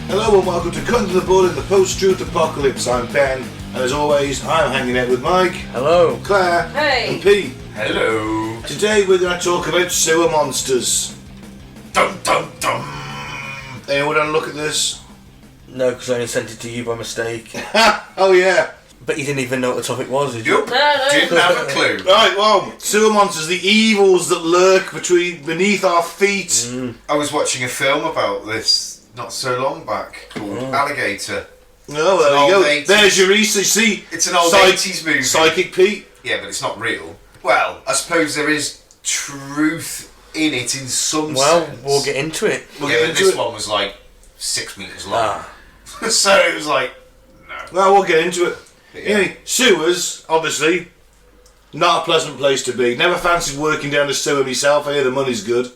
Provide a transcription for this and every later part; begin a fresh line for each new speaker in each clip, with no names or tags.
Hello and welcome to Cutting to the Bull in the Post-Truth Apocalypse. I'm Ben, and as always, I'm hanging out with Mike. Hello. Claire.
Hey.
And Pete.
Hello.
Today we're going to talk about sewer monsters.
Dum dum dum.
Anyone want to look at this?
No, because I only sent it to you by mistake.
Oh yeah.
But you didn't even know what the topic was, did you?
No.
Didn't have a clue.
Right, well, sewer monsters, the evils that lurk beneath our feet.
I was watching a film about this not so long back called Alligator.
Oh, there you go.
80s.
There's your research. See,
It's an old 80s movie.
Psychic Pete.
Yeah, but it's not real. Well, I suppose there is truth in it in some sense.
We'll get into it.
We'll
Yeah,
get
but
into
this
it.
one was like 6 metres long. So it was like, no.
Well, we'll get into it.
Yeah.
Anyway, sewers, obviously, not a pleasant place to be. Never fancied working down the sewer myself. I hear the money's good.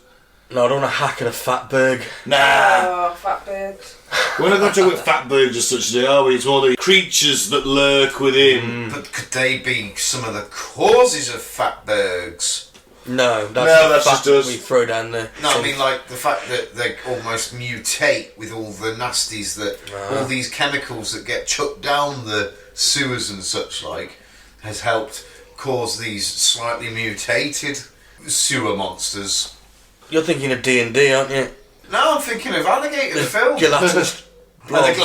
No, I don't want to hack at a fatberg.
Nah.
Oh, fatbergs.
We're not going to talk about fatbergs as such today, are we? It's more the creatures that lurk within.
But could they be some of the causes of fatbergs?
No, that's
that's
just
just us.
we throw down the...
No, I mean like the fact that they almost mutate with all the nasties that all these chemicals that get chucked down the sewers and such like has helped cause these slightly mutated sewer monsters.
You're thinking of D&D, aren't you?
No, I'm thinking of Alligator the film.
Gelatinous
And
blobs.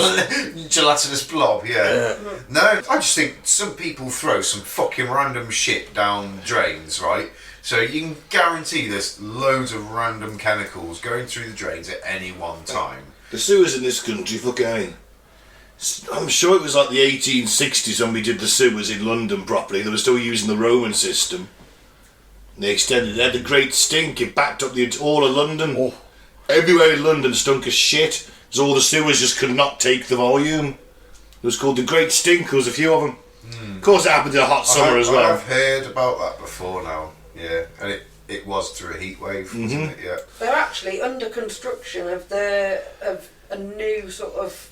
the gelatinous blob, yeah. No, I just think some people throw some fucking random shit down drains, right? So you can guarantee there's loads of random chemicals going through the drains at any one time.
The sewers in this country, fucking... I'm sure it was like the 1860s when we did the sewers in London properly. They were still using the Roman system. They extended. They had the Great Stink. It backed up all of London.
Oh.
Everywhere in London stunk as shit, because all the sewers just could not take the volume. It was called the Great Stink. There was a few of them. Of course, it happened in a hot summer as well.
I've heard about that before now. Yeah, and it was through a heat wave, wasn't it? Yeah.
They're actually under construction of a new sort of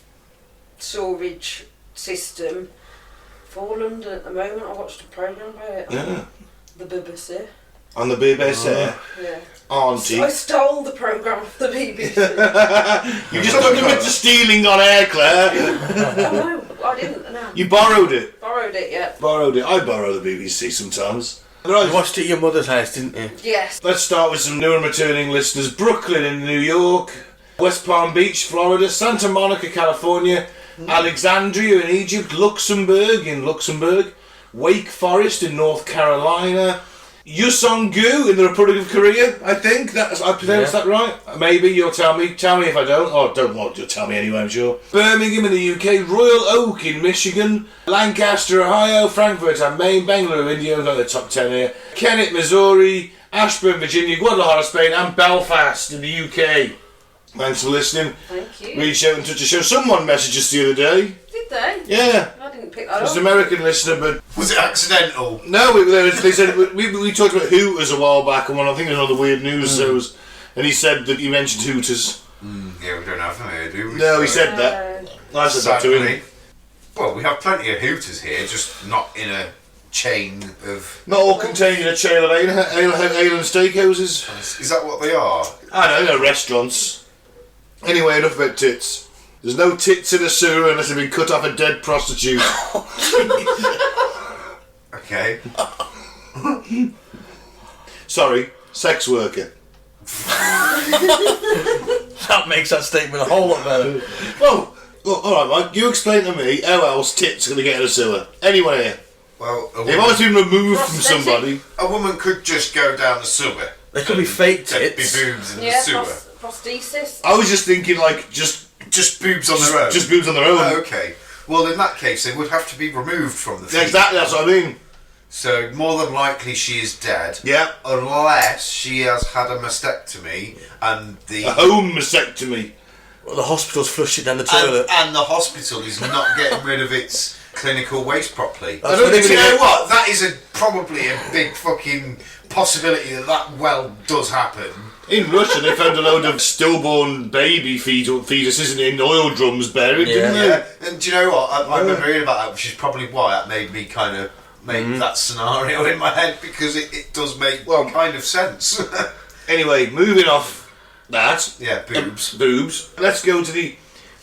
storage system for London at the moment. I watched a programme about it on the BBC.
On the BBC.
Yeah.
Auntie.
I stole the programme off the BBC.
You just took admit to stealing on air, Claire.
Oh no, I didn't. No.
You borrowed it.
Borrowed it, yeah.
Borrowed it. I borrow the BBC sometimes.
You watched it at your mother's house, didn't you?
Yes.
Let's start with some new and returning listeners. Brooklyn in New York, West Palm Beach, Florida, Santa Monica, California, Alexandria in Egypt, Luxembourg in Luxembourg, Wake Forest in North Carolina, Usungu in the Republic of Korea, I think. I pronounced that right? Maybe, you'll tell me. Tell me if I don't. Oh, don't want you'll tell me anyway, I'm sure. Birmingham in the UK, Royal Oak in Michigan, Lancaster, Ohio, Frankfurt and Maine, Bangalore, India, got the top 10 here, Kennett, Missouri, Ashburn, Virginia, Guadalajara, Spain and Belfast in the UK. Thanks for listening.
Thank you.
Reach out and touch a show. Someone messaged us the other day.
Did they?
Yeah.
I didn't pick that
It was
up.
an American listener, but...
Was it accidental?
No, they said... We talked about Hooters a while back, and I think there's another weird news shows, and he said that he mentioned Hooters.
Yeah, we don't have them here, do we?
No, he said that. I said that to him.
Well, we have plenty of Hooters here, just not in a chain of...
Not all contained in a chain of ale and steakhouses.
Is that what they are?
I know, they're restaurants. Anyway, enough about tits. There's no tits in a sewer unless they've been cut off a dead prostitute.
Okay.
Sorry, sex worker.
That makes that statement a whole lot better.
Well, alright Mike, you explain to me how else tits are going to get in a sewer. Anyone here?
Well,
They've always been removed from somebody.
a woman could just go down the sewer.
They could be fake
There'd be
tits.
boobs in
Yeah,
the sewer.
prosthesis.
I was just thinking like, just
boobs on their own?
Just boobs on their own.
Oh, okay. Well, in that case, they would have to be removed from the
Yeah,
feet.
exactly, that's what I mean.
So, more than likely she is dead.
Yeah.
Unless she has had a mastectomy and the...
A home mastectomy.
Well, the hospital's flushed it down the toilet.
And the hospital is not getting rid of its clinical waste properly.
I don't
But
even
you know
know-
what? That is probably a big fucking possibility that well does happen.
In Russia, they found a load of stillborn baby fetuses in oil drums buried, didn't they?
Yeah, and do you know what? I remember reading about that, which is probably why that made me kind of make that scenario in my head, because it does make kind of sense.
Anyway, moving off that.
Yeah, boobs.
Boobs. Let's go to the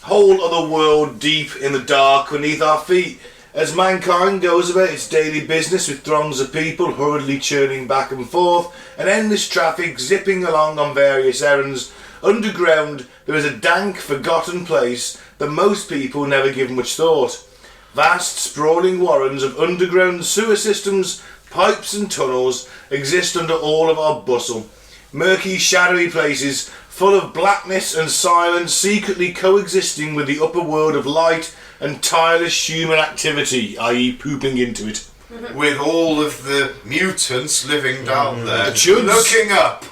whole other world deep in the dark beneath our feet. As mankind goes about its daily business with throngs of people hurriedly churning back and forth, and endless traffic zipping along on various errands, underground there is a dank, forgotten place that most people never give much thought. Vast, sprawling warrens of underground sewer systems, pipes and tunnels exist under all of our bustle. Murky, shadowy places full of blackness and silence, secretly coexisting with the upper world of light and tireless human activity, i.e. pooping into it.
With all of the mutants living down there,
The chuds.
looking up.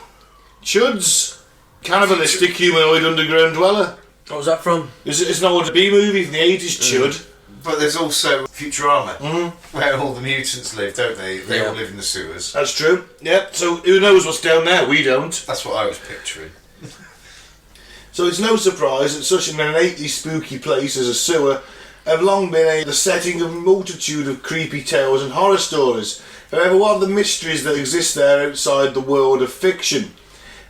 Chuds, cannibalistic humanoid underground dweller.
What was that from?
It's an old B movie from the 80s, Chud.
But there's also Futurama, where all the mutants live, don't they? They all live in the sewers.
That's true. Yep, so who knows what's down there? We don't.
That's what I was picturing.
So it's no surprise that such an innately spooky place as a sewer have long been the setting of a multitude of creepy tales and horror stories. However, what are the mysteries that exist there outside the world of fiction?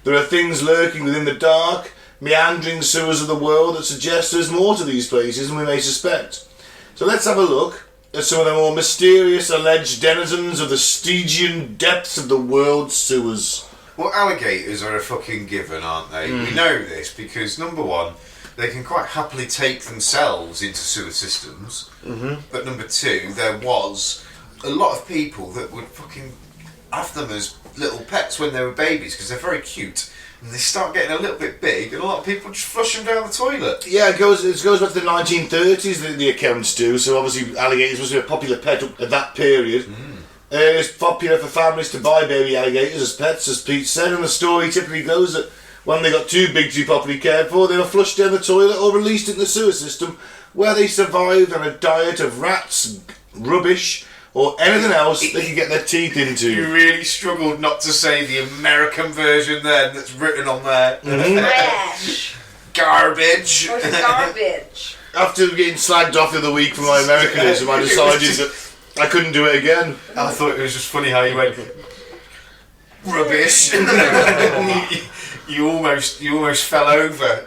There are things lurking within the dark, meandering sewers of the world that suggest there's more to these places than we may suspect. So let's have a look at some of the more mysterious alleged denizens of the Stygian depths of the world's sewers.
Well, alligators are a fucking given, aren't they? We know this because, number one, they can quite happily take themselves into sewer systems. But number two, there was a lot of people that would fucking have them as little pets when they were babies because they're very cute. And they start getting a little bit big, and a lot of people just flush them down the toilet.
Yeah, it goes back to the 1930s, the accounts do, so obviously alligators was a popular pet up at that period. It's popular for families to buy baby alligators as pets, as Pete said, and the story typically goes that when they got too big to be properly cared for, they were flushed down the toilet or released into the sewer system, where they survived on a diet of rats, rubbish, or anything else they could get their teeth into.
You really struggled not to say the American version then that's written on there.
Trash.
Garbage.
Or garbage.
After getting slagged off the other week for my Americanism, I decided that I couldn't do it again.
I thought it was just funny how you went rubbish. you almost fell over.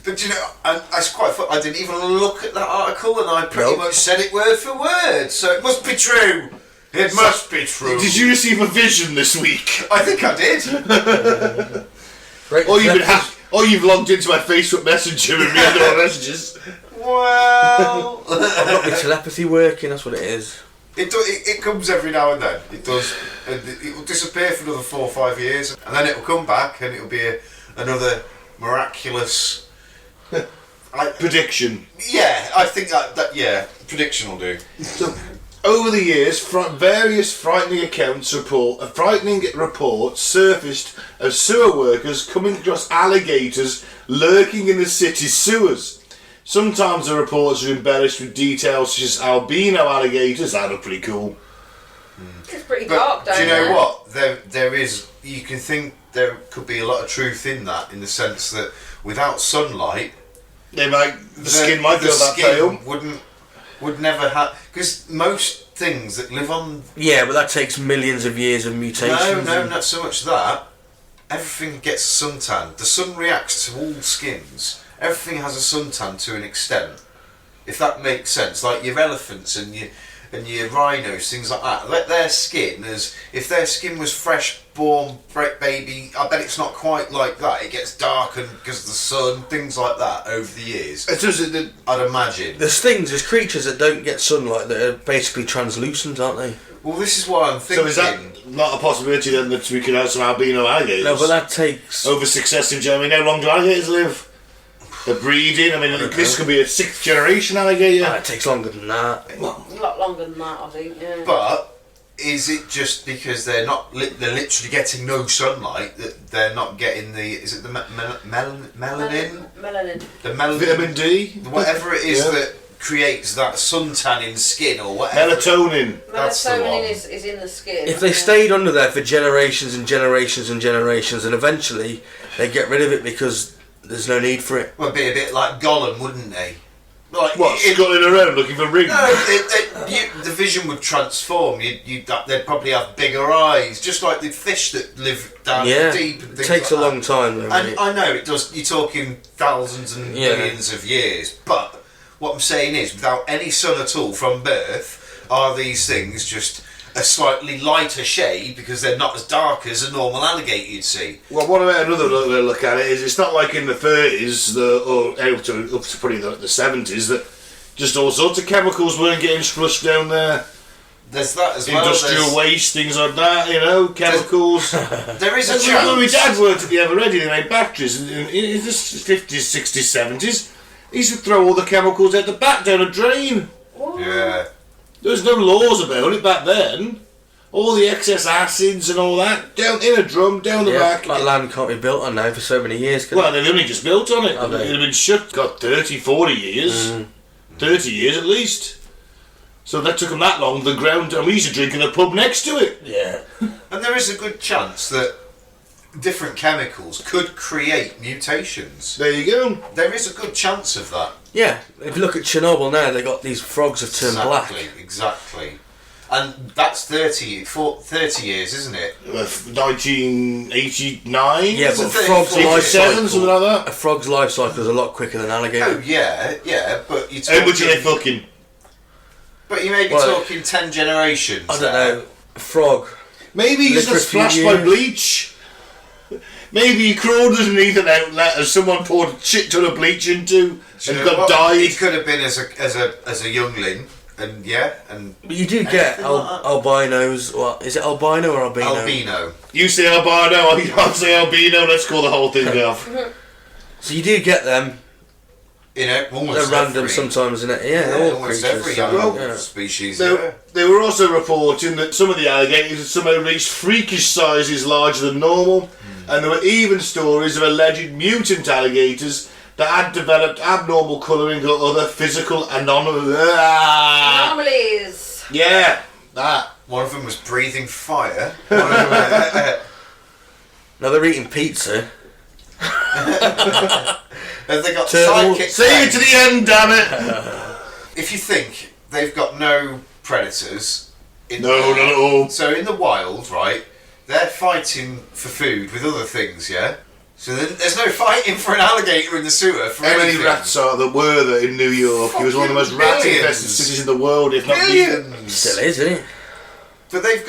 But you know, that's quite fun. I didn't even look at that article, and I pretty much said it word for word. So it must be true. It must be true.
Did you receive a vision this week?
I think I did.
Or you've logged into my Facebook Messenger and read all my messages.
Well,
I've got my telepathy working, that's what it is.
It comes every now and then. It does. And it will disappear for another 4 or 5 years, and then it will come back, and it will be another miraculous
Prediction.
Yeah, I think that prediction will do.
So, over the years, various frightening reports surfaced of sewer workers coming across alligators lurking in the city's sewers. Sometimes the reports are embellished with details such as albino alligators. That look pretty cool.
It's pretty dark down
do you know
there.
what? There is. You can think there could be a lot of truth in that, in the sense that without sunlight,
The skin might feel that
skin
pale.
would never have, because most things that live on.
Yeah, but that takes millions of years of mutations.
No, not so much that. Everything gets suntan. The sun reacts to all skins. Everything has a suntan to an extent, if that makes sense. Like your elephants and your rhinos, things like that. Let their skin, if their skin was fresh born baby, I bet it's not quite like that. It gets darkened because of the sun, things like that over the years.
It's just
I'd imagine.
There's creatures that don't get sunlight that are basically translucent, aren't they?
Well, this is why I'm thinking.
so is that not a possibility then that we could have some albino alligators?
No, but that takes...
over successive generations. How long do alligators live? They're breeding. I mean, this could be a 6th generation alligator.
It takes longer than that.
A lot longer than that, I think, yeah.
But is it just because they're they're literally getting no sunlight that they're not getting is it the melanin?
Melanin.
The melanin,
Vitamin D?
whatever it is
Yeah.
that creates that suntanning skin or whatever.
Melatonin.
That's the one.
Melatonin is in the skin.
If they stayed under there for generations and generations and generations, and eventually they get rid of it because there's no need for it.
Would be a bit like Gollum, wouldn't they? Like,
What, sculling around looking for rings?
No, the vision would transform. They'd probably have bigger eyes, just like the fish that live down deep. And
it
things
takes
like
a long time though.
And I know it does. You're talking thousands and millions of years, but what I'm saying is, without any sun at all from birth, are these things just a slightly lighter shade because they're not as dark as a normal alligator you'd see?
Well, what about another look at it is it's not like in the 30s or up to probably the 70s that just all sorts of chemicals weren't getting flushed down there.
There's that as well.
Industrial waste, things like that, chemicals.
There is a
When
chance.
my dad worked at the Eveready, they made batteries in the 50s, 60s, 70s. He used to throw all the chemicals out the back down a drain.
Yeah.
There was no laws about it back then. All the excess acids and all that down in a drum down the back.
That land can't be built on now for so many years.
Well, they've only just built on it.
Have they?
It'd have been shut, got 30, 40 years. 30 years at least. So that took them that long, the ground, and we used to drink in the pub next to it.
Yeah.
And there is a good chance that different chemicals could create mutations.
There you go.
There is a good chance of that.
Yeah, if you look at Chernobyl now, they got these frogs have turned black.
Exactly. And that's 30 years, isn't it?
1989?
Yeah,
It's
but
a
a frog's
34,
life
87,
cycle.
something like that.
A frog's life cycle is a lot quicker than alligator.
Oh, yeah, but you're
How much are they
talking...
fucking?
But you may be
Well,
talking 10 generations.
I don't
there.
know. A frog.
Maybe he's
Live for a
just
few
splashed by
years.
bleach. Maybe he crawled underneath an outlet as someone poured a shit ton of bleach into
Do you
and
know
got
what?
died.
He could have been as a youngling, and
But you do get
Anything like that.
albinos. What is it, albino or albino?
albino.
You say albino, I'll say albino, let's call the whole thing off.
So you do get them.
Almost
They're random
every,
sometimes, isn't it? Yeah, all
almost
creatures.
every
so,
animal
yeah.
species.
They were also reporting that some of the alligators had somehow reached freakish sizes larger than normal, and there were even stories of alleged mutant alligators that had developed abnormal colouring or other physical
Anomalies.
Yeah, that.
One of them was breathing fire.
Now they're eating pizza.
Have they got
Turtle.
psychic
See you to the end, damn it!
If you think they've got no predators,
No, not at all.
So in the wild, right, they're fighting for food with other things, yeah? So there's no fighting for an alligator in the sewer for
How many
anything.
rats are there in New York? It was one of the most
Fucking
rat-infested
millions.
cities in the world, if not the...
Millions!
Still is, isn't it?
But they've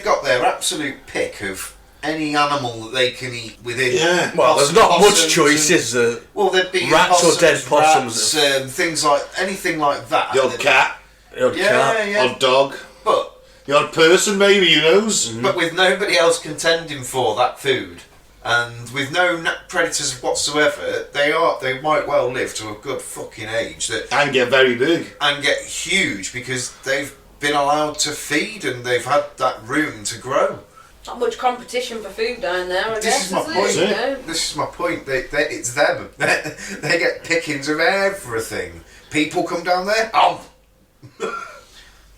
got their absolute pick of any animal that they can eat within.
Yeah.
Well, there's not much
Possums
choice,
and-
is there?
Well, there'd be
Rats or dead possums.
rats, things like anything like that.
The odd cat,
The odd
Yeah,
cat.
yeah.
odd dog,
But
the odd person maybe, who knows?
but with nobody else contending for that food, and with no predators whatsoever, they might well live to a good fucking age
And get very big.
and get huge because they've been allowed to feed and they've had that room to grow.
Not much competition for food down there, I
This
guess,
is my
is
point.
it? You know?
This is my point. It's them. They get pickings of everything. People come down there. Oh,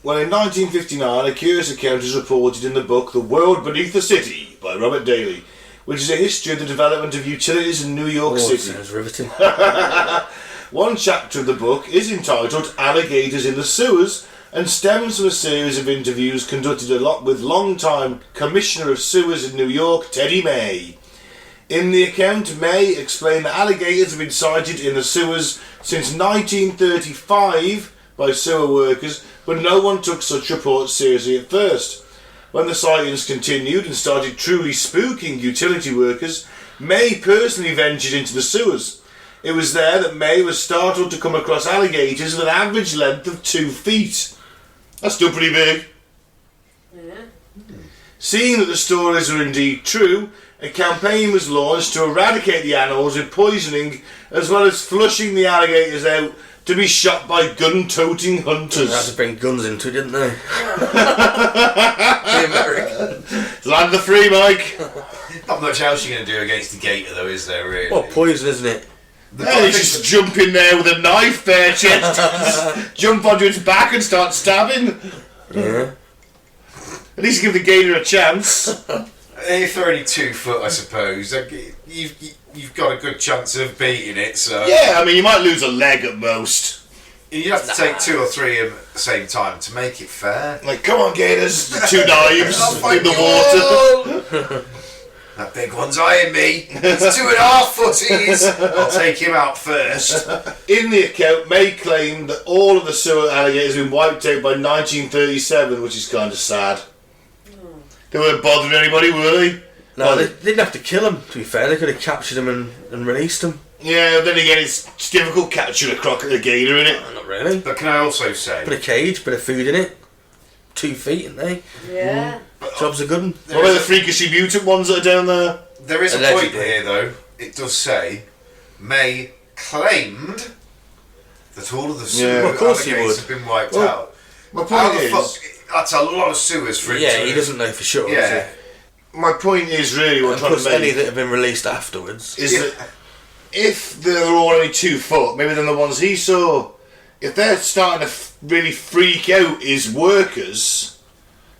Well, in 1959, a curious account is reported in the book The World Beneath the City by Robert Daly, which is a history of the development of utilities in New York City.
Sounds riveting.
One chapter of the book is entitled Alligators in the Sewers and stems from a series of interviews conducted with long-time Commissioner of Sewers in New York, Teddy May. In the account, May explained that alligators have been sighted in the sewers since 1935 by sewer workers, but no one took such reports seriously at first. When the sightings continued and started truly spooking utility workers, May personally ventured into the sewers. It was there that May was startled to come across alligators with an average length of 2 feet. That's still pretty big.
Yeah.
Seeing that the stories are indeed true, a campaign was launched to eradicate the animals with poisoning, as well as flushing the alligators out to be shot by gun-toting
They had
hunters.
to bring guns into it, didn't they?
the American.
Land the free, Mike.
Not much else you're going to do against the gator, though, is there really?
Well, poison, isn't it?
He's just jump in there with a knife bare chest, jump onto its back and start stabbing.
Yeah.
At least give the gator a chance.
If they're only 2 foot, I suppose, you've got a good chance of beating it. So
Yeah, I mean, you might lose a leg at most.
you'd have to take 2 or 3 at the same time to make it fair.
Like, come on, gators, 2 knives
I'll
in the
fight you
water.
all. That big one's eyeing me. It's 2.5 footies. I'll take him out first.
In the account, May claimed that all of the sewer alligators had been wiped out by 1937, which is kind of sad. They weren't bothering anybody, were they?
No, they didn't have to kill them, to be fair. They could have captured them and released them.
Yeah, then again, it's difficult catching a gator, isn't it?
Not really.
But can I also say,
Put a cage, bit of food in it. 2 feet, ain't they?
Yeah.
Job's a good one.
What about the freakishly mutant ones that are down there?
there is a
Allegedly.
point here, though. It does say May claimed that all of the sewer
Yeah. Well,
of course he
alligators
would.
have been wiped
Well,
out.
My
How
point
the
is,
fuck? That's a lot of sewers for him
Yeah,
to
he doesn't know for sure.
Yeah.
my point is really what I'm trying
Plus
to
any
make
that have been released afterwards.
is
Yeah.
that if they're all only 2 foot, maybe than the ones he saw, if they're starting to really freak out his workers,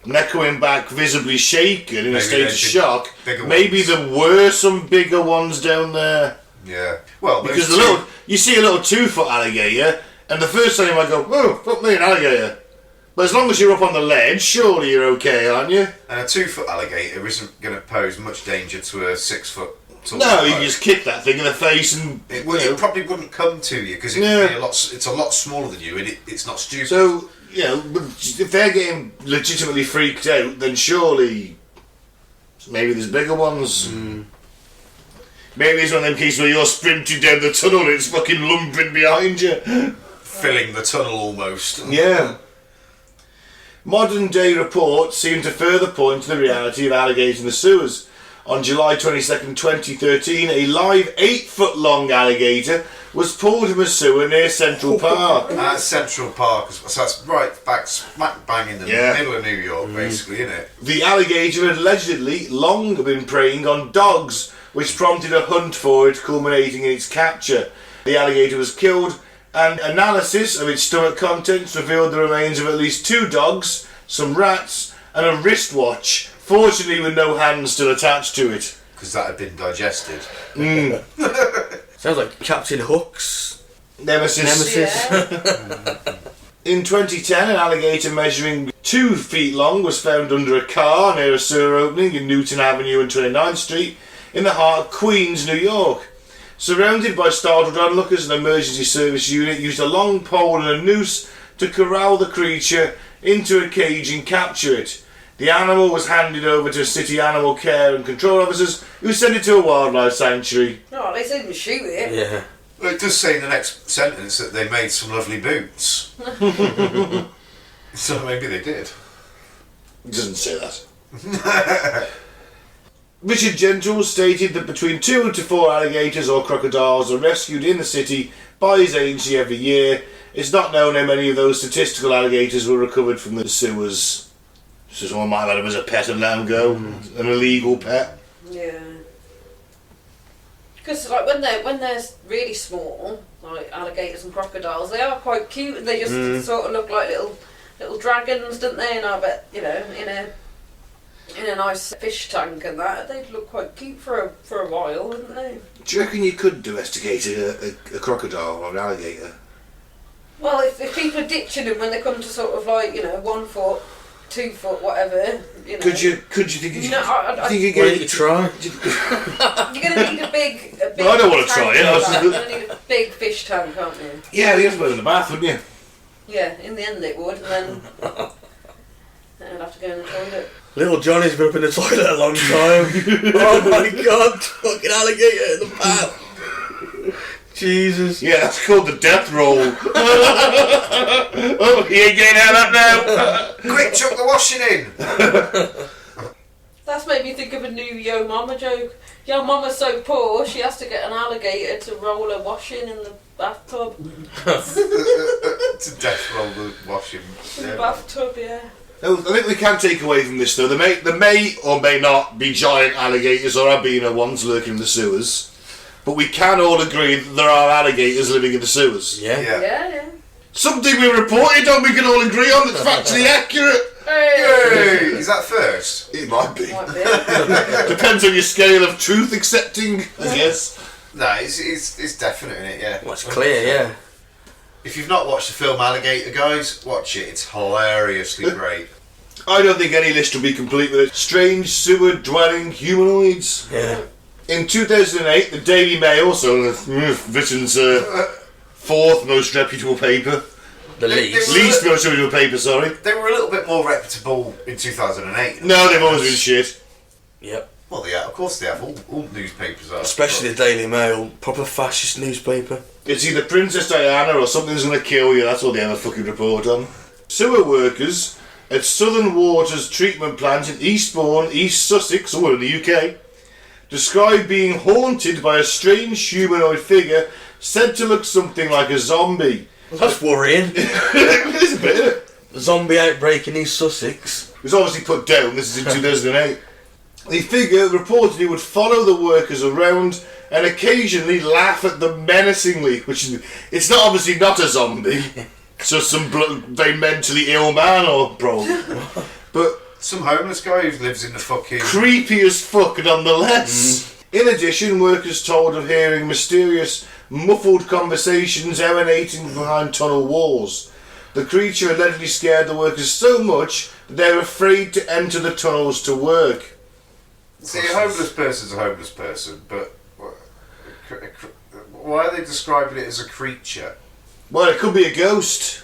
and they're coming back visibly shaken in a
Maybe
state
they're
of
big-
shock,
bigger
maybe
ones.
there were some bigger ones down there.
Yeah. Well,
Because
those
you see a little 2 foot alligator, and the first time you might go, oh, fuck me, an alligator. But as long as you're up on the ledge, surely you're okay, aren't you?
And a 2 foot alligator isn't going to pose much danger to a 6 foot tall.
No, you
bloke.
just kick that thing in the face and...
It,
you know.
it probably wouldn't come to you because
Yeah.
it's a lot smaller than you, and it's not stupid.
So, you know, if they're getting legitimately freaked out, then surely maybe there's bigger ones. Maybe it's one of them cases where you're sprinting down the tunnel and it's fucking lumbering behind you.
filling the tunnel almost.
Yeah. Modern day reports seem to further point to the reality of alligators in the sewers. On July 22nd, 2013, a live 8-foot long alligator was pulled from a sewer near Central Park.
At Central Park, so that's right back smack bang in the
Yeah.
middle of New York, basically, isn't it?
The alligator had allegedly long been preying on dogs, which prompted a hunt for it, culminating in its capture. The alligator was killed, and analysis of its stomach contents revealed the remains of at least 2 dogs, some rats, and a wristwatch, fortunately with no hands still attached to it.
Because that had been digested.
Sounds like Captain Hook's
Nemesis.
Nemesis.
Yeah.
In 2010, an alligator measuring 2 feet long was found under a car near a sewer opening in Newton Avenue and 29th Street in the heart of Queens, New York. Surrounded by startled onlookers, an emergency service unit used a long pole and a noose to corral the creature into a cage and capture it. The animal was handed over to city animal care and control officers who sent it to a wildlife sanctuary.
No, they didn't shoot it.
Yeah.
Well, it does say in the next sentence that they made some lovely boots. So maybe they did.
It doesn't say that. Richard Gentle stated that between 2 to 4 alligators or crocodiles are rescued in the city by his agency every year. It's not known how many of those statistical alligators were recovered from the sewers. So someone might have had him as a pet and let him go. An illegal pet.
Yeah. Because like when they're really small, like alligators and crocodiles, they are quite cute. They just sort of look like little dragons, don't they? And I bet in a nice fish tank and that, they'd look quite cute for a while, wouldn't they?
Do you reckon you could domesticate a crocodile or an alligator?
Well, if people are ditching them when they come to sort of like 1 foot, 2 foot, whatever,
Could you think you
No, I
think you
Why don't
get
you try?
You're going to need a big.
Well, I don't wanna try
tank
it, I was
for
just-
that. You're going to need a big fish tank, aren't you?
Yeah, you have to put it in the bath, wouldn't you?
Yeah, in the end it would, and then I'd have to go in the toilet.
Little Johnny's been up in the toilet a long time. Oh my god, fucking alligator in the bath. Jesus.
Yeah, that's called the death roll. Oh, you ain't getting out of that
Quick, chuck the washing in!
That's made me think of a new Yo Mama joke. Yo Mama's so poor, she has to get an alligator to roll her washing in the bathtub.
To death roll the washing.
In the bathtub, yeah.
now. I think we can take away from this though. There may or may not be giant alligators or albino ones lurking in the sewers. but we can all agree that there are alligators living in the sewers.
Yeah.
Yeah.
Something we reported on, we can all agree on, that's factually accurate.
Hey, is that first?
It might be.
Might be.
Depends on your scale of truth accepting, I guess.
No, it's definite in it, yeah.
Well, it's clear, yeah.
If you've not watched the film Alligator, guys, watch it. It's hilariously great.
I don't think any list will be complete with it. Strange sewer-dwelling humanoids.
Yeah.
In 2008, the Daily Mail, so Britain's fourth most reputable paper.
The least.
Least most reputable paper, sorry.
They were a little bit more reputable in 2008.
No, they've always been shit.
Yep.
Well, yeah, of course they have. All newspapers are.
Especially the Daily Mail, proper fascist newspaper.
It's either Princess Diana or something's going to kill you, that's all they ever fucking report on. Sewer workers at Southern Waters Treatment Plant in Eastbourne, East Sussex, or in the UK, described being haunted by a strange humanoid figure said to look something like a zombie.
That's worrying.
It is a bit, isn't it?
Zombie outbreak in East Sussex.
It was obviously put down, this is in 2008. The figure reportedly would follow the workers around and occasionally laugh at them menacingly, which is, it's not obviously not a zombie, it's just some very mentally ill man or probably. But
some homeless guy who lives in the fucking...
creepy as fuck nonetheless. In addition, workers told of hearing mysterious, muffled conversations emanating behind tunnel walls. The creature allegedly scared the workers so much that they were afraid to enter the tunnels to work.
See, a homeless person's a homeless person, but why are they describing it as a creature?
Well, it could be a ghost.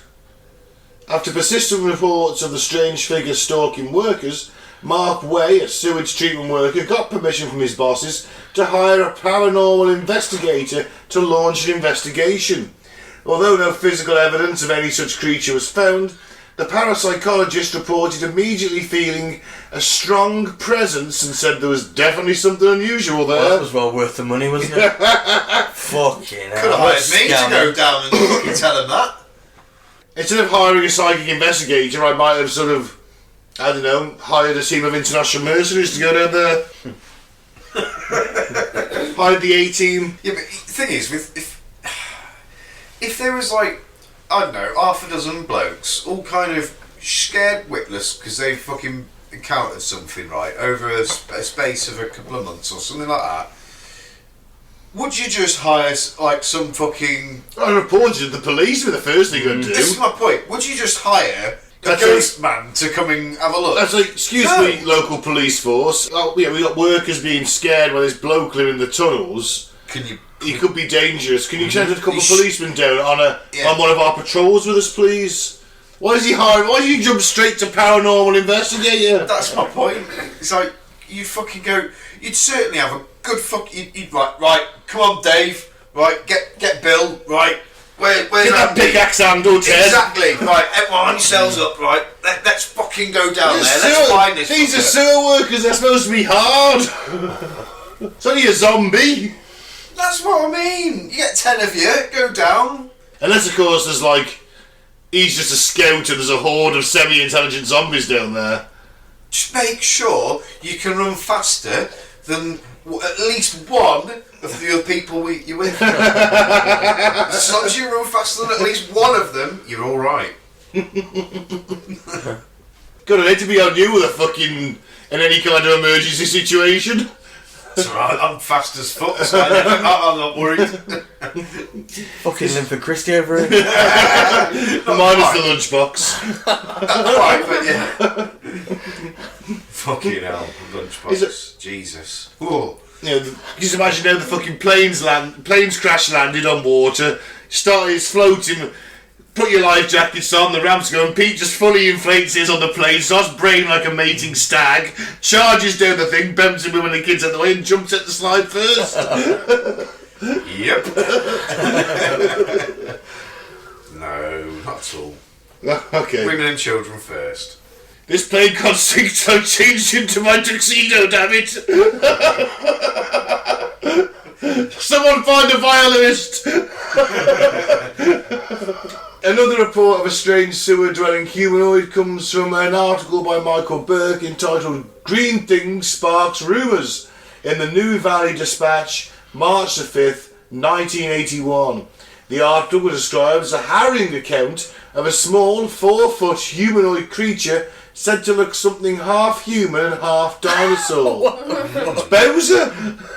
After persistent reports of the strange figure stalking workers, Mark Way, a sewage treatment worker, got permission from his bosses to hire a paranormal investigator to launch an investigation. Although no physical evidence of any such creature was found, the parapsychologist reported immediately feeling a strong presence and said there was definitely something unusual there.
Well, that was well worth the money, wasn't it? Fucking hell.
Could have hired me to go down and fucking tell him that.
Instead of hiring a psychic investigator, I might have sort of, I don't know, hired a team of international mercenaries to go down there. Hired the A-team.
Yeah, but the thing is, if there was like, I don't know, half a dozen blokes, all kind of scared witless because they fucking encountered something, right, over a space of a couple of months or something like that, would you just hire like some fucking...
I reported to the police with the first thing I'd do.
This is my point. Would you just hire a
That's
ghost man to come and have a look?
That's like, excuse me, local police force. Oh, yeah, we got workers being scared by this bloke living in the tunnels.
Can you...
He could be dangerous. Can you send a couple of policemen down on one of our patrols with us, please? Why is he hiring? Why do you jump straight to paranormal investigator?
That's my point. It's like, you'd fucking go... You'd certainly have a good fuck... You'd right, come on, Dave. Right, get Bill. Right, where's
Get that
Andy?
pickaxe handle, Ted.
Exactly. Right, everyone on yourselves up. Right, let's fucking go down there. Let's find this.
These are
fucker.
sewer workers. They're supposed to be hard. It's only a zombie.
That's what I mean. You get 10 of you, go down.
Unless, of course, there's like... He's just a scout and there's a horde of semi-intelligent zombies down there.
Just make sure you can run faster than at least one of the other people you're with. As long as you run faster than at least one of them, you're alright.
God, I hate to be on you with a fucking... in any kind of emergency situation.
It's alright, I'm fast as fuck, so I'm not worried.
Fucking Linford Christie over here.
Minus the lunchbox.
Right, but yeah. Fucking hell, lunchbox. Jesus. Whoa.
You know, just imagine how the fucking planes crash landed on water, it's floating, put your life jackets on, the ramps go, and Pete just fully inflates his on the plane, starts braying like a mating stag, charges down the thing, bumps him when the kid's out the way, and jumps at the slide first.
Yep. No, not at all.
Okay.
Women and children first.
This plane can't sink, so I changed into my tuxedo, damn it! Someone find a violinist! Another report of a strange sewer-dwelling humanoid comes from an article by Michael Burke entitled "Green Things Sparks Rumours" in the New Valley Dispatch, March the 5th, 1981. The article was described as a harrowing account of a small 4-foot humanoid creature said to look something half human and half dinosaur. It's Bowser!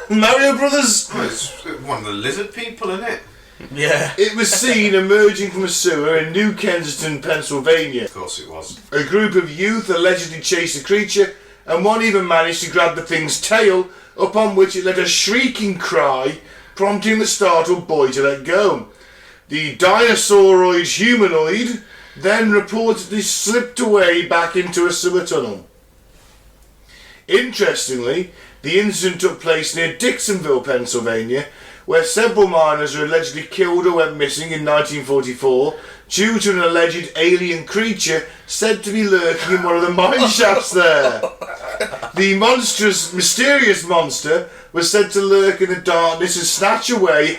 Mario Brothers!
Oh, it's one of the lizard people, isn't it?
Yeah.
It was seen emerging from a sewer in New Kensington, Pennsylvania.
Of course it was.
A group of youth allegedly chased the creature, and one even managed to grab the thing's tail, upon which it let a shrieking cry, prompting the startled boy to let go. The dinosauroid humanoid then reportedly slipped away back into a sewer tunnel. Interestingly, the incident took place near Dixonville, Pennsylvania, where several miners were allegedly killed or went missing in 1944 due to an alleged alien creature said to be lurking in one of the mine shafts there. The mysterious monster was said to lurk in the darkness and snatch away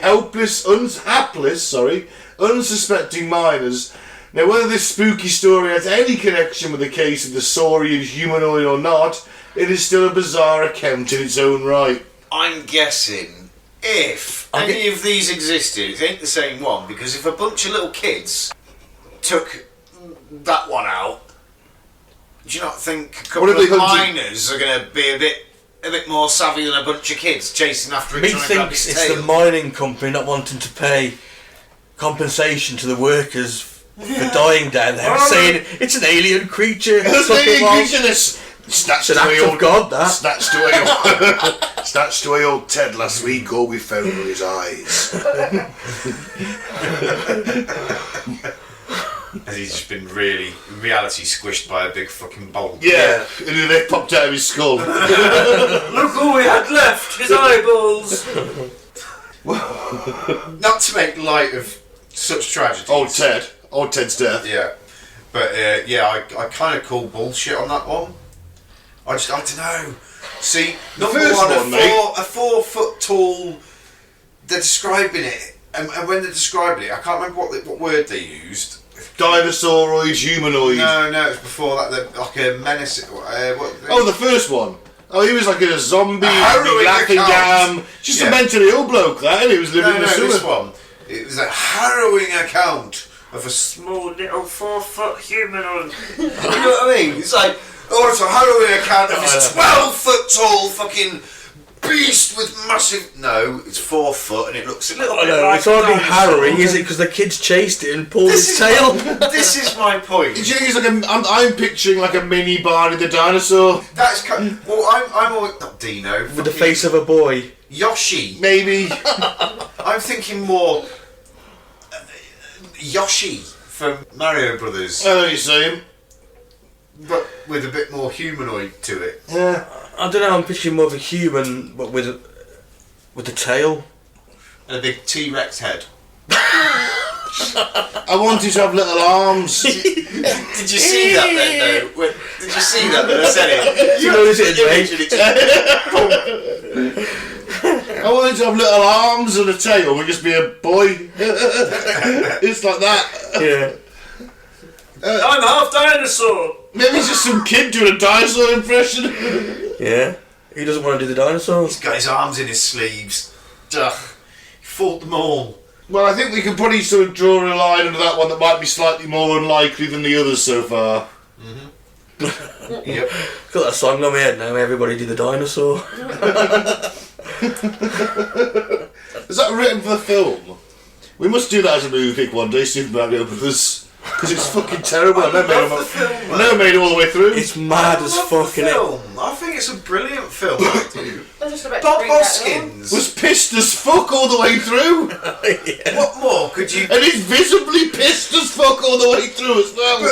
unsuspecting miners. Now, whether this spooky story has any connection with the case of the saurian humanoid or not, it is still a bizarre account in its own right.
I'm guessing if any of these existed, it ain't the same one, because if a bunch of little kids took that one out, do you not think a couple of miners are going to be a bit more savvy than a bunch of kids chasing after it?
Methinks it's the mining company not wanting to pay compensation to the workers for dying down there, saying it's an alien creature.
It's an alien creature. This snatched away old
God. That
snatched away old Ted last week. All we found were his eyes.
Has he just been really, in reality, squished by a big fucking bolt?
Yeah, and then they popped out of his skull.
Look all we had left, his eyeballs.
Not to make light of such tragedies.
Old Ted's death.
Yeah, but I kind of call bullshit on that one. I don't know. See, number one, a 4 foot tall. They're describing it, and when they're describing it, I can't remember what word they used.
Dinosauroid humanoid.
No, it was before that. Like a menace.
The first one. Oh, he was like a zombie,
harrowing
laughing
account.
Just a mentally ill bloke, that, and he was living in the sewer.
This one. It was a harrowing account of a small little 4 foot humanoid. You know what I mean? It's like, it's a harrowing account of this 12 foot tall fucking beast with massive. No, it's 4 foot and it looks a little bit like.
It's hardly harrowing, is it? Because the kids chased it and pulled its tail.
This is my point.
Do you think it's like I'm picturing like a mini Barney the dinosaur?
That's I'm always not Dino
with the face of a boy.
Yoshi,
maybe.
I'm thinking more Yoshi from Mario Brothers.
I know what you're saying.
But with a bit more humanoid to it.
Yeah.
I don't know, I'm picturing more of a human, but with a tail.
And a big T-Rex head.
I wanted to have little arms.
Did you see that then, though? Did you see that when I said it?
You notice it,
I wanted to have little arms and a tail, would just be a boy. It's like that.
Yeah.
I'm half dinosaur.
Maybe it's just some kid doing a dinosaur impression.
Yeah. He doesn't want to do the dinosaurs.
He's got his arms in his sleeves. Ugh. He fought them all.
Well, I think we can probably sort of draw a line under that one that might be slightly more unlikely than the others so far.
Mm-hmm. Yep.
Got that song on my head now, everybody do the dinosaur.
Is that written for the film? We must do that as a movie pick one day, Super Mario Brothers. Because it's fucking terrible. I never made it all the way through.
It's mad as fuck, innit?
I think it's a brilliant film. I do.
Bob
Hoskins
was pissed as fuck all the way through.
Yeah.
What more could you?
And he's visibly pissed as fuck all the way through as well.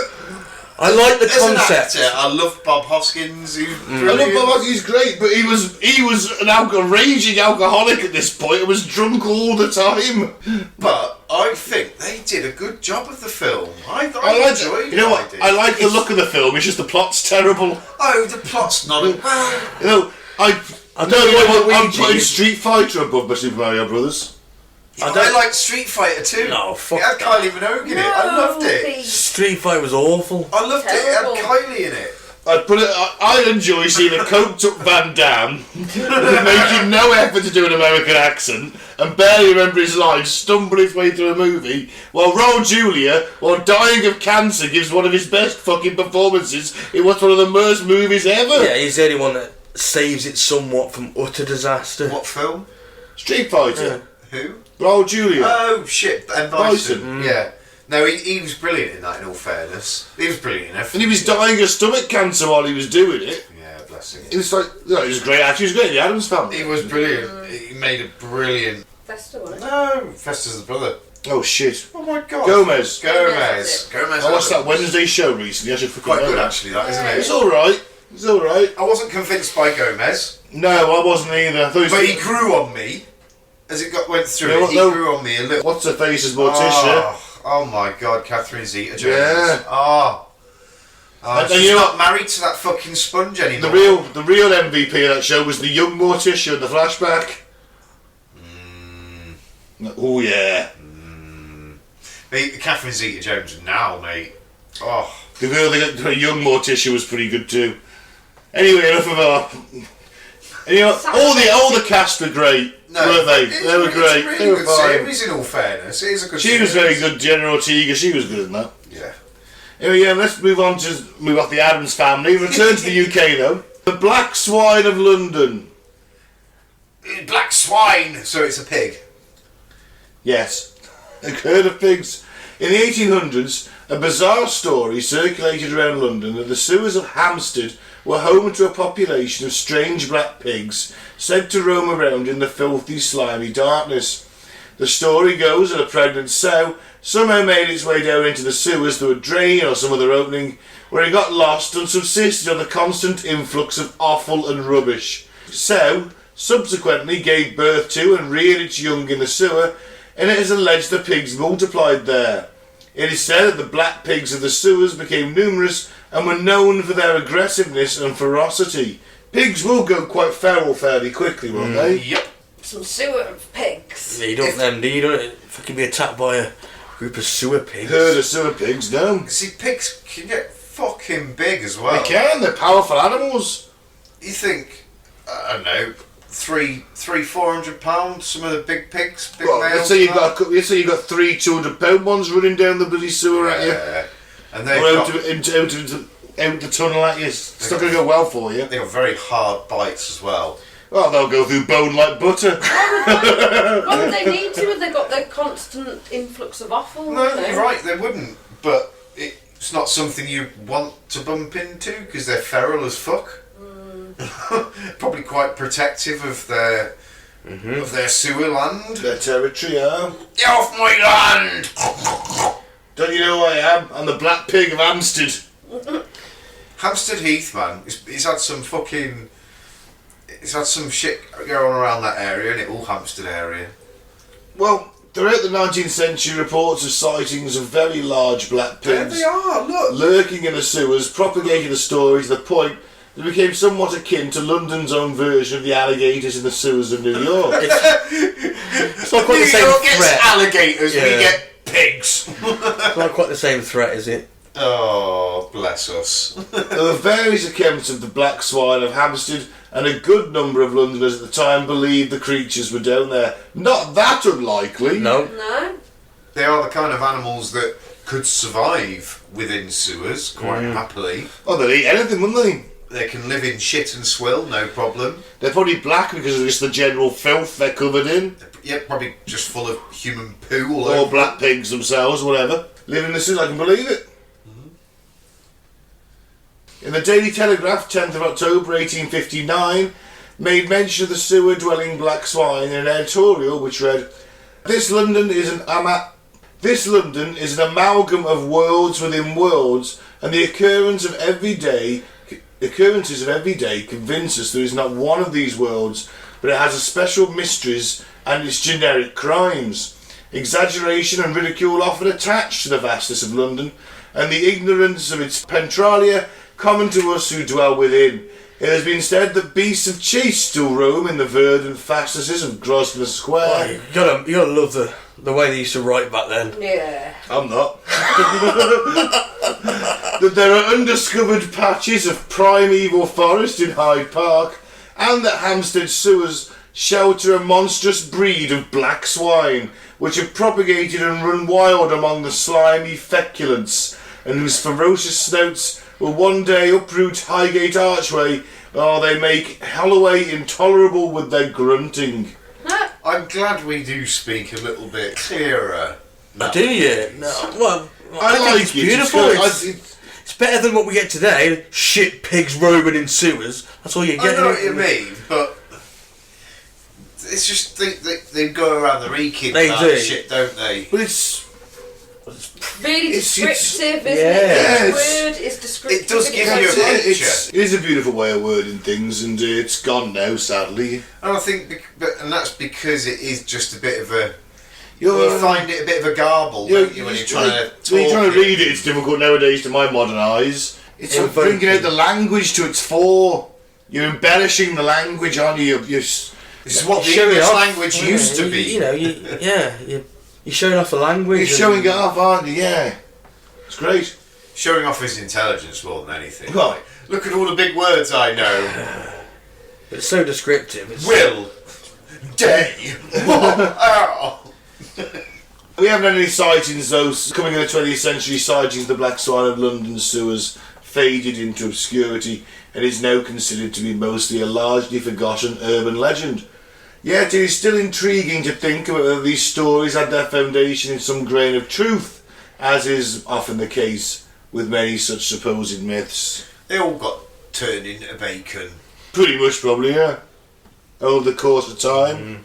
I like the concept.
An actor, I love Bob Hoskins.
I love Bob Hoskins. He's great, but he was a raging alcoholic at this point. He was drunk all the time.
But I think they did a good job of the film. I enjoyed it.
You know what? I like the look of the film. It's just the plot's terrible.
Oh, the plot's not.
I'm putting Street Fighter above my Super Mario Brothers.
I like Street Fighter too.
No, fuck
it had
that.
Kylie Minogue in it. I loved it.
Street Fighter was awful.
I loved it. It had Kylie in it.
I'd enjoy seeing a coked up Van Damme making no effort to do an American accent and barely remember his lines, stumble his way through a movie, while Raul Julia, while dying of cancer, gives one of his best fucking performances in what's one of the worst movies ever.
Yeah, he's the only one that saves it somewhat from utter disaster.
What film?
Street Fighter.
Yeah. Who?
Raul Julia.
Oh shit, M. Bison.
Bison.
Yeah. No, he was brilliant in that, in all fairness. He was brilliant in everything.
And he was dying of stomach cancer while he was doing it.
Yeah, bless him.
It was like, no, he was great. Actually, he was great in the Addams Family.
He was brilliant. He made a brilliant...
Festa, wasn't it?
No, Fester's the brother.
Oh shit.
Oh my god.
Gomez.
Gomez.
I watched that Wednesday show recently. I should fucking
Quite
know
good
that.
actually, that, isn't it?
It's alright. It's alright.
I wasn't convinced by Gomez,
No, I wasn't either. I thought
but he grew on me as it went through.
You know what,
He
though?
grew on me a little.
What's her face as Morticia?
Oh my god, Catherine Zeta-Jones.
Yeah. And
she's
you know
not married to that fucking sponge anymore.
The real MVP of that show was the young Morticia in the flashback. Oh yeah.
Mate, Catherine Zeta-Jones now, mate. Oh.
The girl they got, the young Morticia was pretty good too. Anyway, enough of our. And you know, all the cast were great, weren't they? They were great.
It's a
They
really
were
good
fine.
series, in all fairness. It is a good
She
series.
was very good, General Ortega. She was good in that.
Yeah.
Anyway, yeah, let's move off the Addams Family. Return to the UK though. The Black Swine of London.
Black swine. So it's a pig.
Yes, a herd of pigs. In the 1800s, a bizarre story circulated around London that the sewers of Hampstead were home to a population of strange black pigs said to roam around in the filthy, slimy darkness. The story goes that a pregnant sow somehow made its way down into the sewers through a drain or some other opening, where it got lost and subsisted on the constant influx of offal and rubbish. Sow subsequently gave birth to and reared its young in the sewer, and it is alleged the pigs multiplied there. It is said that the black pigs of the sewers became numerous and were known for their aggressiveness and ferocity. Pigs will go quite feral fairly quickly, won't they?
Yep.
Some sewer pigs.
Yeah, you don't them, do you? Don't fucking be attacked by a group of sewer pigs.
Herd of sewer pigs, no.
See, pigs can get fucking big as well.
They can, they're powerful animals.
You think, I don't know, 400 pounds, some of the big pigs, big
Well,
males.
let's say you've got 3 200-pound ones running down the bloody sewer at you.
Yeah. And they've
Or
got,
out the tunnel at you. It's not going to go well for you.
they've got very hard bites as well.
Well, they'll go through bone like butter.
What would they need to if they got the constant influx of offal?
No,
you know?
you're right, they wouldn't. But it's not something you want to bump into because they're feral as fuck. Probably quite protective of their sewer land.
Their territory, yeah.
Get off my land!
Don't you know who I am? I'm the Black Pig of Hampstead.
Hampstead Heath, man, he's had some fucking... He's had some shit going on around that area, and it all Hampstead area.
Well, throughout the 19th century, reports of sightings of very large black
There
pigs
they are, look!
lurking in the sewers propagated the story to the point that it became somewhat akin to London's own version of the alligators in the sewers of New York.
It's not quite
New
the same
York gets
threat.
alligators, we
Yeah.
get pigs.
It's not quite the same threat, is it?
Oh, bless us.
There were various accounts of the black swine of Hampstead, and a good number of Londoners at the time believed the creatures were down there. Not that unlikely.
No.
No.
They are the kind of animals that could survive within sewers quite happily.
Oh, they'd eat anything, wouldn't they?
They can live in shit and swill, no problem.
They're probably black because of just the general filth they're covered in.
Yeah, probably just full of human poo all
Or
over.
black pigs themselves, whatever. Live in the sewer, I can believe it. In the Daily Telegraph, 10th of October 1859, made mention of the sewer-dwelling black swine in an editorial which read, This London is an amalgam of worlds within worlds, and the occurrences of every day convince us there is not one of these worlds, but it has a special mysteries and its generic crimes. Exaggeration and ridicule often attached to the vastness of London, and the ignorance of its penetralia common to us who dwell within. It has been said that beasts of chase still roam in the verdant fastnesses of Grosvenor Square.
Oh, you gotta love the way they used to write back then.
Yeah.
I'm not. That there are undiscovered patches of primeval forest in Hyde Park, and that Hampstead sewers shelter a monstrous breed of black swine, which have propagated and run wild among the slimy feculents, and whose ferocious snouts will one day uproot Highgate Archway, or they make Holloway intolerable with their grunting.
I'm glad we do speak a little bit clearer.
Do you? No. Well,
I
think
like
it's
it.
beautiful.
It's
It's better than what we get today. Shit pigs roaming in sewers. That's all you get.
I know what you mean, but it's just they go around the reeking
They
that
do.
shit, don't they?
But it's
Really
It's-
descriptive, isn't
yeah.
it? Each
It's-
word is descriptive.
it does
in
give
its
you
own
a
way.
picture.
it is a beautiful way of wording things, and it's gone now, sadly.
And I think, and that's because it is just a bit of a.
You're,
You find it a bit of a garble, don't you, when you're trying to talk
when you're trying to
it.
read it, it's difficult nowadays to my modern eyes. It's like
Invoking.
bringing out the language to its fore. You're embellishing the language, aren't you?
This is what the
Showing
English
off.
language used to be.
You're showing off the language.
You're showing it off, aren't you? Yeah. It's great.
Showing off his intelligence more than anything.
Right.
Look at all the big words I know.
It's so descriptive. It's
Will. Day. Ow.
We haven't had any sightings though. Coming in the 20th century, sightings of the Black Swan of London sewers faded into obscurity and is now considered to be mostly a largely forgotten urban legend. Yet it is still intriguing to think about whether these stories had their foundation in some grain of truth, as is often the case with many such supposed myths.
They all got turned into bacon.
Pretty much, probably, yeah. Over the course of time.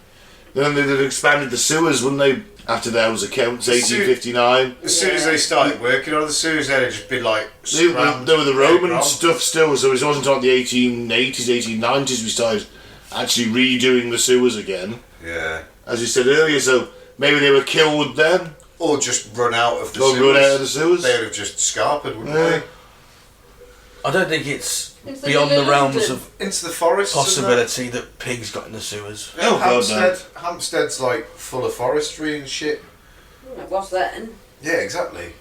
Then they'd expanded the sewers, wouldn't they? After those accounts, 1859.
As soon as they started working on the sewers, they'd just been like
They
scrammed.
were the Roman
Wrong.
stuff still, so it wasn't until the 1880s, 1890s we started actually redoing the sewers again,
Yeah.
as you said earlier. So maybe they were killed then,
Or just run out of the
or
sewers.
run out of the sewers.
They would have just scarpered, wouldn't
Yeah.
I don't think it's
It's the
beyond the
middle of
realms
London.
of
they? Into the forests. and that.
possibility that pigs got in the sewers.
Yeah,
Oh, God,
Hampstead's like full of forestry and shit.
It was then.
Yeah, exactly.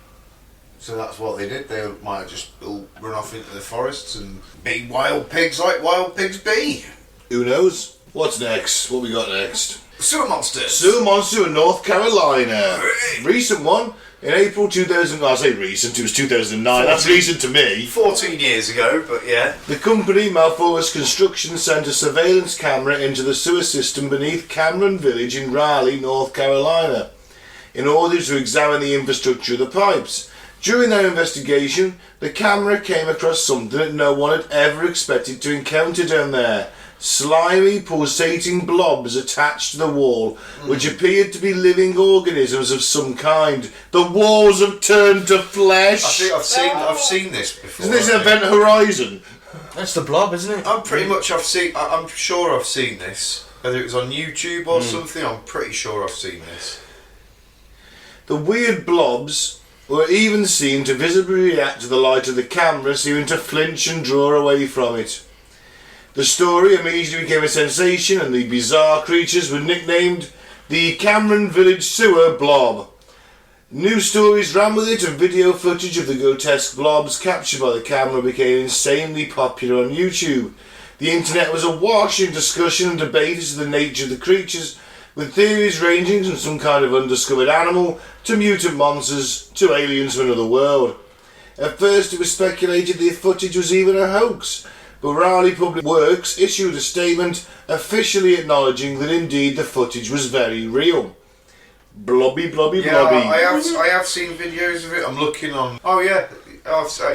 So that's what they did. They might have just all run off into the forests and be wild pigs like wild pigs be.
Who knows? What's next? What we got next?
Sewer monsters.
Sewer monster in North Carolina. Recent one. In April 2000, I say recent, it was 2009. That's
14.
recent to me.
14 years ago, but yeah.
The company, Malforest Construction, sent a surveillance camera into the sewer system beneath Cameron Village in Raleigh, North Carolina, in order to examine the infrastructure of the pipes. During their investigation, the camera came across something that no one had ever expected to encounter down there. Slimy, pulsating blobs attached to the wall, which appeared to be living organisms of some kind. The walls have turned to
I
flesh.
think I've seen this before.
Isn't this
I
an
think.
Event Horizon?
That's the blob, isn't it?
I'm sure I've seen this. Whether it was on YouTube or something, I'm pretty sure I've seen this.
The weird blobs were even seen to visibly react to the light of the camera, seeming to flinch and draw away from it. The story immediately became a sensation, and the bizarre creatures were nicknamed the Cameron Village Sewer Blob. News stories ran with it, and video footage of the grotesque blobs captured by the camera became insanely popular on YouTube. The internet was awash in discussion and debate as to the nature of the creatures, with theories ranging from some kind of undiscovered animal to mutant monsters to aliens from another world. At first it was speculated the footage was even a hoax, but Raleigh Public Works issued a statement officially acknowledging that indeed the footage was very real. Blobby, blobby,
Yeah,
blobby.
I have seen videos of it. I'm looking on. Oh yeah,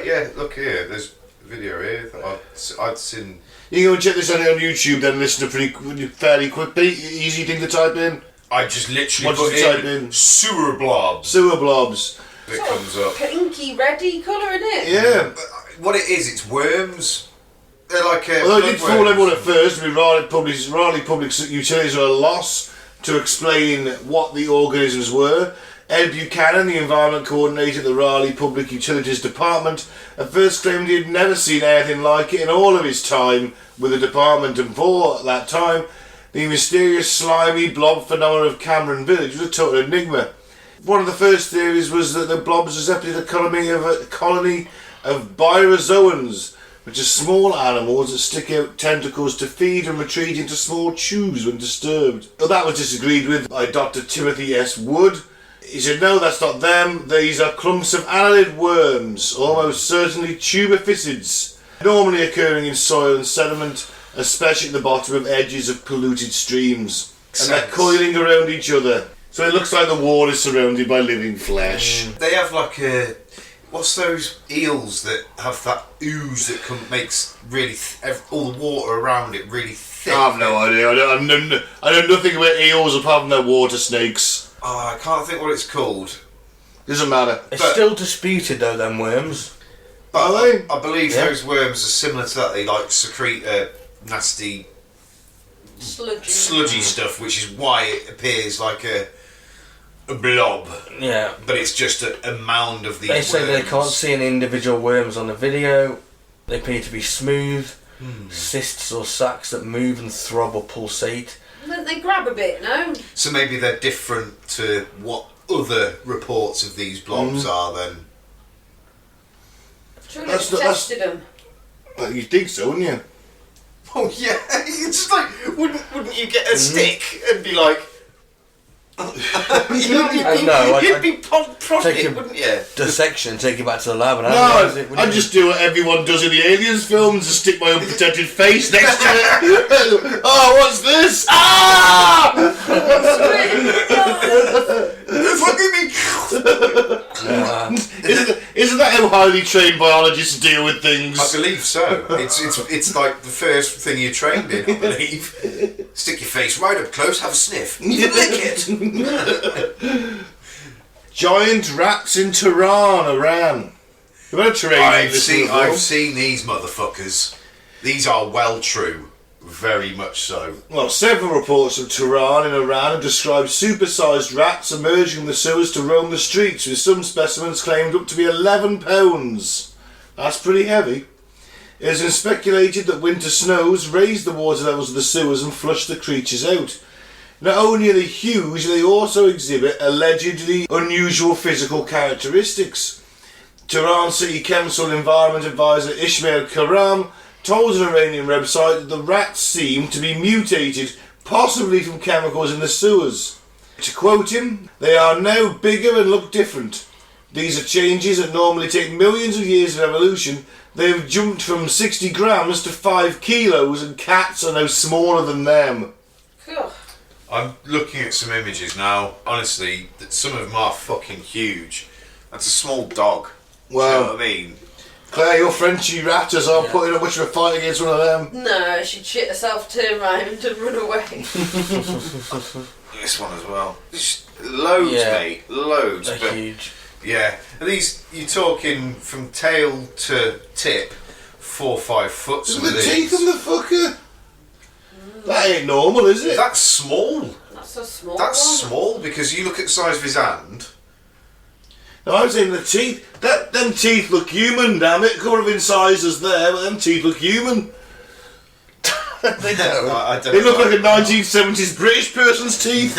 yeah. Look here, there's a video here that I'd seen.
You can go and check this out on YouTube then, listen to fairly quickly. Easy thing to type in.
I just literally
What
put
does it type in?
sewer blobs.
Sewer blobs.
It comes up.
Pinky reddy colour in it.
Yeah.
What it is, it's worms. They're like
Although it did fool
bloodworms.
everyone at first, I mean, Raleigh Public Utilities were at a loss to explain what the organisms were, Ed Buchanan, the environment coordinator at the Raleigh Public Utilities Department, at first claimed he had never seen anything like it in all of his time with the department, and for that time, the mysterious slimy blob phenomenon of Cameron Village was a total enigma. One of the first theories was that the blobs resembled a colony of byrozoans, which are small animals that stick out tentacles to feed and retreat into small tubes when disturbed. Well, that was disagreed with by Dr. Timothy S. Wood. He said, no, that's not them. These are clumps of annelid worms, almost certainly tubificids, normally occurring in soil and sediment, especially at the bottom of edges of polluted streams. And they're coiling around each other. So it looks like the wall is surrounded by living flesh.
They have like a... What's those eels that have that ooze that makes really... all the water around it really thick?
I have no idea. I know nothing about eels apart from their water snakes.
Oh, I can't think what it's called.
Doesn't matter.
It's still disputed though, them worms.
But
Are they?
I believe those worms are similar to that. They like secrete nasty sludgy stuff, which is why it appears like a blob.
Yeah.
But it's just a mound of these
They say
worms.
they can't see any individual worms on the video. They appear to be smooth, cysts or sacs that move and throb or pulsate.
They grab a bit, no?
So maybe they're different to what other reports of these blobs are then.
Surely you've tested them.
Well, you'd think so, wouldn't you?
Oh yeah, it's just like, wouldn't you get a stick and be like... You'd be prodding it, wouldn't you?
Dissection, take it back to the lab and
No,
analyse it.
I'd just do what everyone does in the Aliens films and stick my unprotected face next to it. Oh, what's this? Ah!
Fucking me!
Isn't that how highly trained biologists deal with things?
I believe so. It's like the first thing you're trained in, I believe. Stick your face right up close, have a sniff. You lick it.
Giant rats in Tehran, Iran.
I've seen these motherfuckers. These are well true. Very much so.
Well, several reports of Tehran in Iran have described supersized rats emerging from the sewers to roam the streets, with some specimens claimed up to be 11 pounds. That's pretty heavy. It has been speculated that winter snows raise the water levels of the sewers and flush the creatures out. Not only are they huge, they also exhibit allegedly unusual physical characteristics. Tehran City Council Environment Advisor Ismail Karam told an Iranian website that the rats seem to be mutated, possibly from chemicals in the sewers. To quote him, "They are now bigger and look different. These are changes that normally take millions of years of evolution. They have jumped from 60 grams to 5 kilos, and cats are now smaller than them."
Ugh.
I'm looking at some images now. Honestly, some of them are fucking huge. That's a small dog.
Wow.
Do you know what I mean?
Claire, your Frenchy ratters aren't putting up much of a fight against one of them.
No, she'd shit herself, turn round and run away.
This one as well. Just loads, mate. Loads.
They're
But
huge.
yeah, are these, you're talking from tail to tip, 4 or 5 foot. Some
The
of these.
teeth on the fucker. That ain't normal, is it?
That's small.
That's a small
That's
one.
small because you look at the size of his hand.
No, I'm saying the teeth. Them teeth look human, damn it. Could have been sizes there, but them teeth look human.
They don't.
I don't
They look
know.
like a 1970s British person's teeth.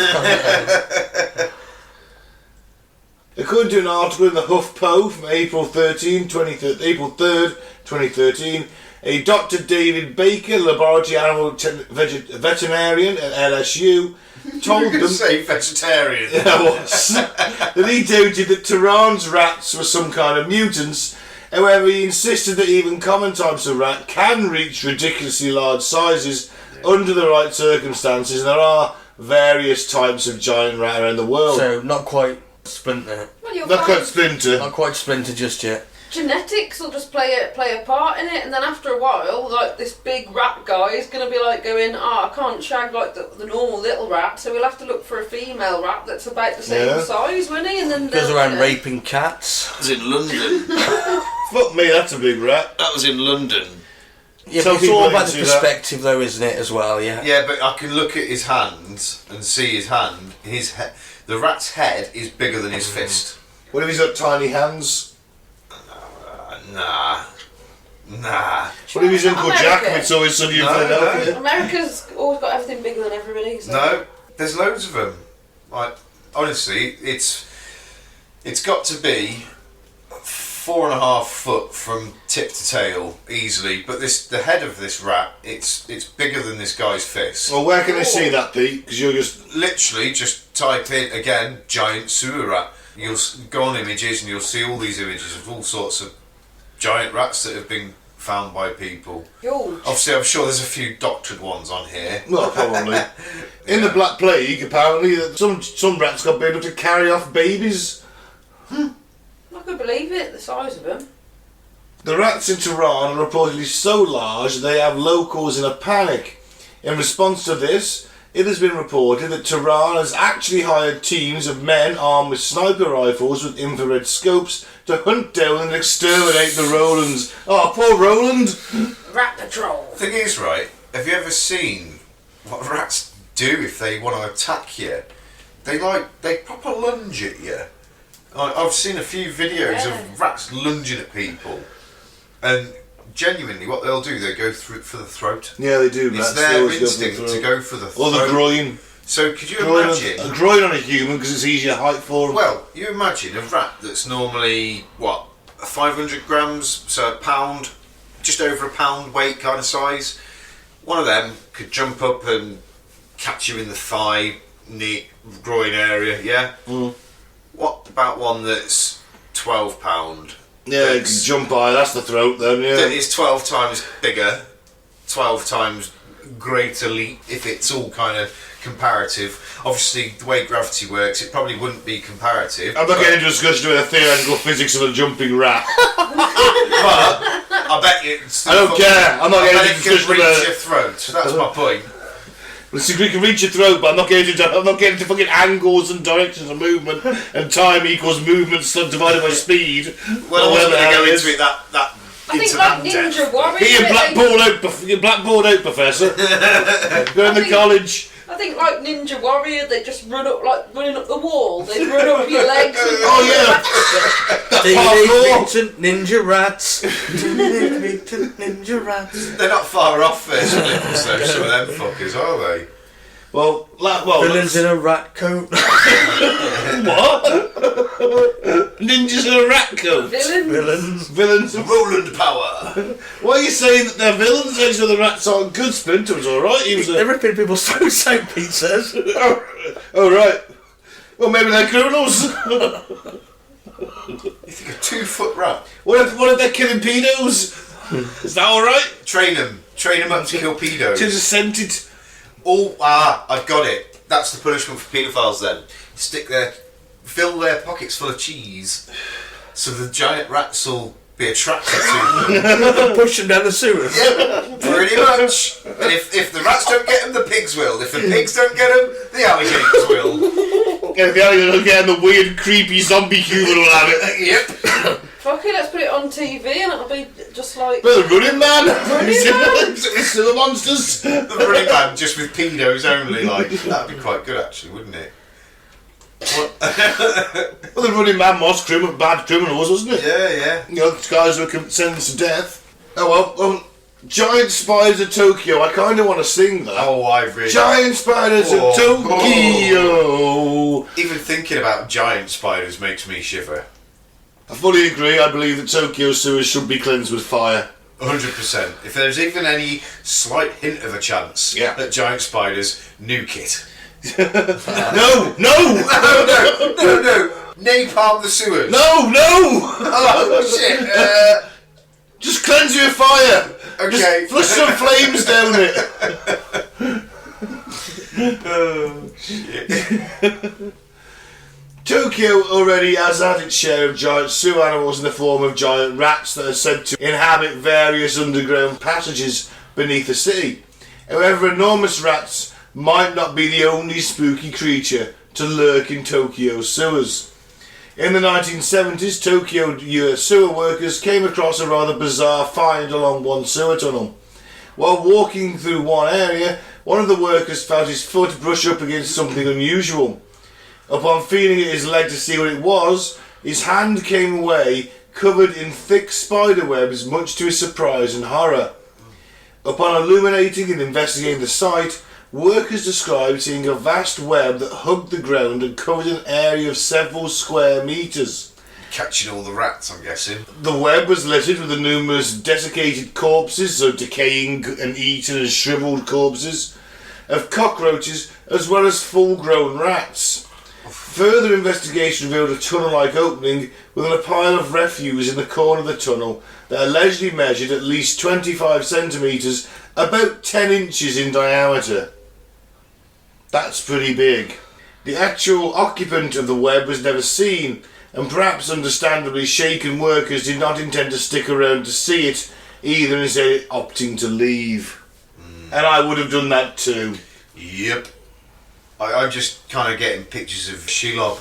According to an article in the HuffPo from April 3rd, 2013, a Dr. David Baker, laboratory animal veterinarian at LSU, told
You
them
could say vegetarian.
that he doubted that Tehran's rats were some kind of mutants. However, he insisted that even common types of rat can reach ridiculously large sizes under the right circumstances, and there are various types of giant rat around the world.
So, not quite Splinter.
Well, you'll
Not quite
find
Splinter.
Not quite Splinter just yet.
genetics will just play a part in it, and then after a while, like this big rat guy is going to be like going, I can't shag like the normal little rat, so we'll have to look for a female rat that's about the same size, won't he? And then
Goes
they'll,
around raping cats.
That was in London.
Fuck me, that's a big rat.
That was in London.
Yeah,
Tell
but it's
people
all
they
about
can
the
do that.
perspective, though, isn't it? As well, yeah.
Yeah, but I can look at his hand and see his hand. The rat's head is bigger than his fist.
What if he's got tiny hands?
Nah.
What if he's Uncle Jack
America?
if it's always sunny in
No,
Philadelphia?
America's always got everything bigger than everybody. So.
No, there's loads of them. Like, honestly, it's got to be 4.5 foot from tip to tail easily. But the head of this rat, it's bigger than this guy's fist.
Well, where can I see that, Pete? Because you're just...
Literally, just type in again giant sewer rat. You'll go on images and you'll see all these images of all sorts of giant rats that have been found by people.
Huge.
Obviously, I'm sure there's a few doctored ones on here.
Well, probably. In the Black Plague, apparently, some rats got big enough to carry off babies.
I could believe it, the size of them.
The rats in Tehran are reportedly so large that they have locals in a panic. In response to this, it has been reported that Tehran has actually hired teams of men armed with sniper rifles with infrared scopes to hunt down and exterminate the Rolands. Oh, poor Roland!
Rat patrol.
Thing is, right, have you ever seen what rats do if they want to attack you? They proper lunge at you. I've seen a few videos of rats lunging at people, and genuinely what they'll do, they go for the throat.
Yeah, they do.
It's
Rats, they
their
always
instinct
go for the
to
throat.
go for the throat.
Or the groin.
So could you
Groin
imagine...
a groin on a human because it's easier height for them.
Well, you imagine a rat that's normally, 500 grams, so a pound, just over a pound weight kind of size. One of them could jump up and catch you in the thigh, knee, groin area, yeah?
Mm.
What about one that's 12 pound?
Yeah, you can jump high, that's the throat then, yeah.
That is 12 times bigger, 12 times greater leap, if it's all kind of comparative. Obviously, the way gravity works, it probably wouldn't be comparative.
I'm not getting into a discussion with the theoretical physics of a jumping rat.
But I bet you.
I don't care. I'm not
I
getting
bet
into
it can
discussion
reach
with
your throat. That's my point.
Listen, we can reach your throat, but I'm not getting into fucking angles and directions of movement and time equals movement divided by speed.
Well, I wasn't going to go
is.
into it that
I think
into
like
that
Ninja
depth.
Warrior.
Get your blackboard out, Professor. Go in the college.
I think like Ninja Warrior, they just run up like running up the wall. They run up your legs. And
Oh yeah.
Teenage
Parkour.
Mutant Ninja Rats. Teenage Mutant Ninja Rats.
They're not far off First Olympics though, some of them fuckers, are they?
Well,
Villains in a rat coat.
what? Ninjas in a rat coat.
Villains.
Villains.
Roland power.
Why are you saying that they're villains? Actually, the rats aren't good. Splinter was all right. He was
They're
a...
ripping people's throats out, Pete says.
Oh right. Well, maybe they're criminals.
You think a 2-foot rat?
What if they're killing pedos? Is that all right?
Train them up to kill pedos.
Just scented.
I've got it. That's the punishment for paedophiles then. Fill their pockets full of cheese, so the giant rats will be attracted to them.
Push them down the sewers.
Yeah, pretty much. And if the rats don't get them, the pigs will. If the pigs don't get them, the alligators will.
If the alligator don't get in, the weird, creepy zombie human will have it.
Yep.
Fuck it, let's put it on TV and it'll be just like.
Well, the Running Man.
Man?
Still the monsters.
The Running Man just with pedos only, like, that'd be quite good actually, wouldn't it?
Well, the Running Man was bad criminals, wasn't it?
Yeah.
You know, guys who were sentenced to death. Oh well, Giant Spiders of Tokyo. I kind of want to sing that.
Oh, I really...
Giant Spiders of Tokyo.
Even thinking about giant spiders makes me shiver.
I fully agree. I believe that Tokyo sewers should be cleansed with fire.
100%. If there's even any slight hint of a chance at giant spiders, nuke it.
No!
No! Napalm the sewers.
No!
Oh, shit.
Just cleanse it with fire.
Okay.
Just flush some flames down it.
Oh, shit.
Tokyo already has had its share of giant sewer animals in the form of giant rats that are said to inhabit various underground passages beneath the city. However, enormous rats might not be the only spooky creature to lurk in Tokyo's sewers. In the 1970s, Tokyo sewer workers came across a rather bizarre find along one sewer tunnel. While walking through one area, one of the workers felt his foot brush up against something unusual. Upon feeling at his leg to see what it was, his hand came away, covered in thick spider webs, much to his surprise and horror. Upon illuminating and investigating the site, workers described seeing a vast web that hugged the ground and covered an area of several square metres.
Catching all the rats, I'm guessing.
The web was littered with the numerous desiccated corpses, so decaying and eaten and shrivelled corpses, of cockroaches as well as full-grown rats. Further investigation revealed a tunnel-like opening within a pile of refuse in the corner of the tunnel that allegedly measured at least 25 centimetres, about 10 inches in diameter. That's pretty big. The actual occupant of the web was never seen, and perhaps understandably shaken workers did not intend to stick around to see it, either, instead opting to leave. And I would have done that too.
Yep. I'm just kind of getting pictures of Shelob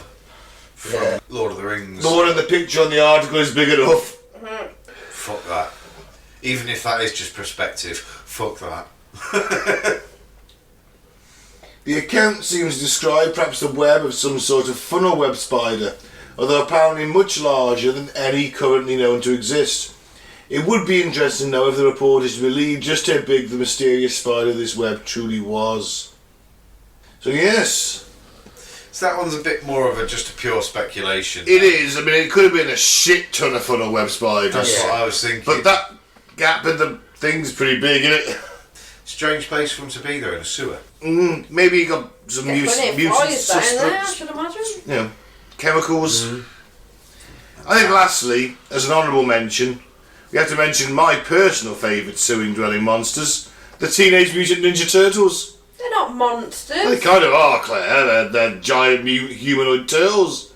from Lord of the Rings.
The one in the picture on the article is big enough.
Fuck that. Even if that is just perspective, fuck that.
The account seems to describe perhaps the web of some sort of funnel web spider, although apparently much larger than any currently known to exist. It would be interesting to know if the report is to believe just how big the mysterious spider this web truly was. So yes.
So that one's a bit more of just a pure speculation.
It is. I mean, it could have been a shit ton of funnel web spiders.
That's what I was thinking.
But that gap in the thing's pretty big, isn't it?
Strange place for him to be there in a sewer.
Maybe he got some mutant
down there, I
substance.
should imagine.
You know, chemicals. I think lastly, as an honourable mention, we have to mention my personal favourite sewing dwelling monsters, the Teenage Mutant Ninja Turtles.
They're not monsters.
They kind of are, Claire. They're giant humanoid turtles.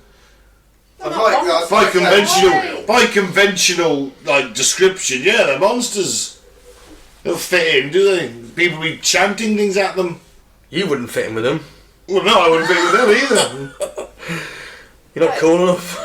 They're
I'd
not
like that.
monsters.
By conventional like description, yeah, they're monsters. They don't fit in, do they? People be chanting things at them.
You wouldn't fit in with them.
Well, no, I wouldn't fit with them either.
You're not cool enough.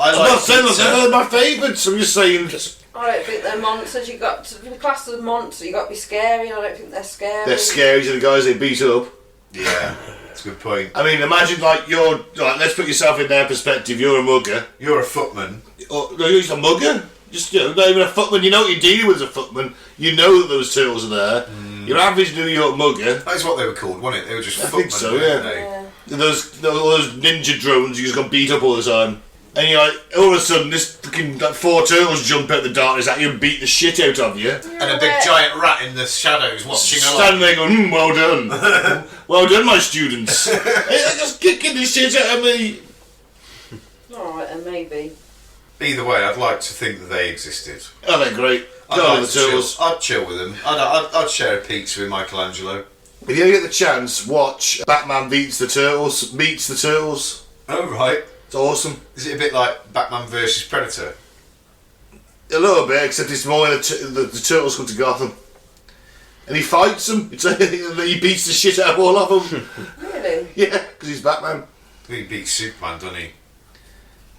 I'm
I'm not saying they're my favourites. I'm just saying
I don't think they're monsters. You got to be classed as a monster. You got to be scary. I don't think they're scary.
they're scary to the guys they beat up.
Yeah, that's a good point.
I mean, imagine like let's put yourself in their perspective. You're a mugger.
You're a footman.
Or no, you're just a mugger. Just not even a footman. You know what you're dealing with as a footman. You know that those turtles are there. Your average New York mugger.
That's what they were called, wasn't it? They were just
I
footmen.
think so,
weren't
yeah.
they?
Those ninja drones you just got beat up all the time. And you're like, all of a sudden, this fucking like, 4 turtles jump out the darkness at you and beat the shit out of you.
And a big giant rat in the shadows watching
Standing there going, well done. Well done, my students. Hey, they're just kicking the shit out of me.
Alright, and maybe.
Either way, I'd like to think that they existed.
Oh, they're great. Go the turtles.
I'd chill with them. I'd share a pizza with Michelangelo.
If you ever get the chance, watch Batman Meets the Turtles.
Oh, right.
It's awesome.
Is it a bit like Batman versus Predator?
A little bit, except it's more when the turtles come to Gotham. And he fights them. He beats the shit out of all of them.
Really?
Yeah, because he's Batman.
He beats Superman, doesn't he?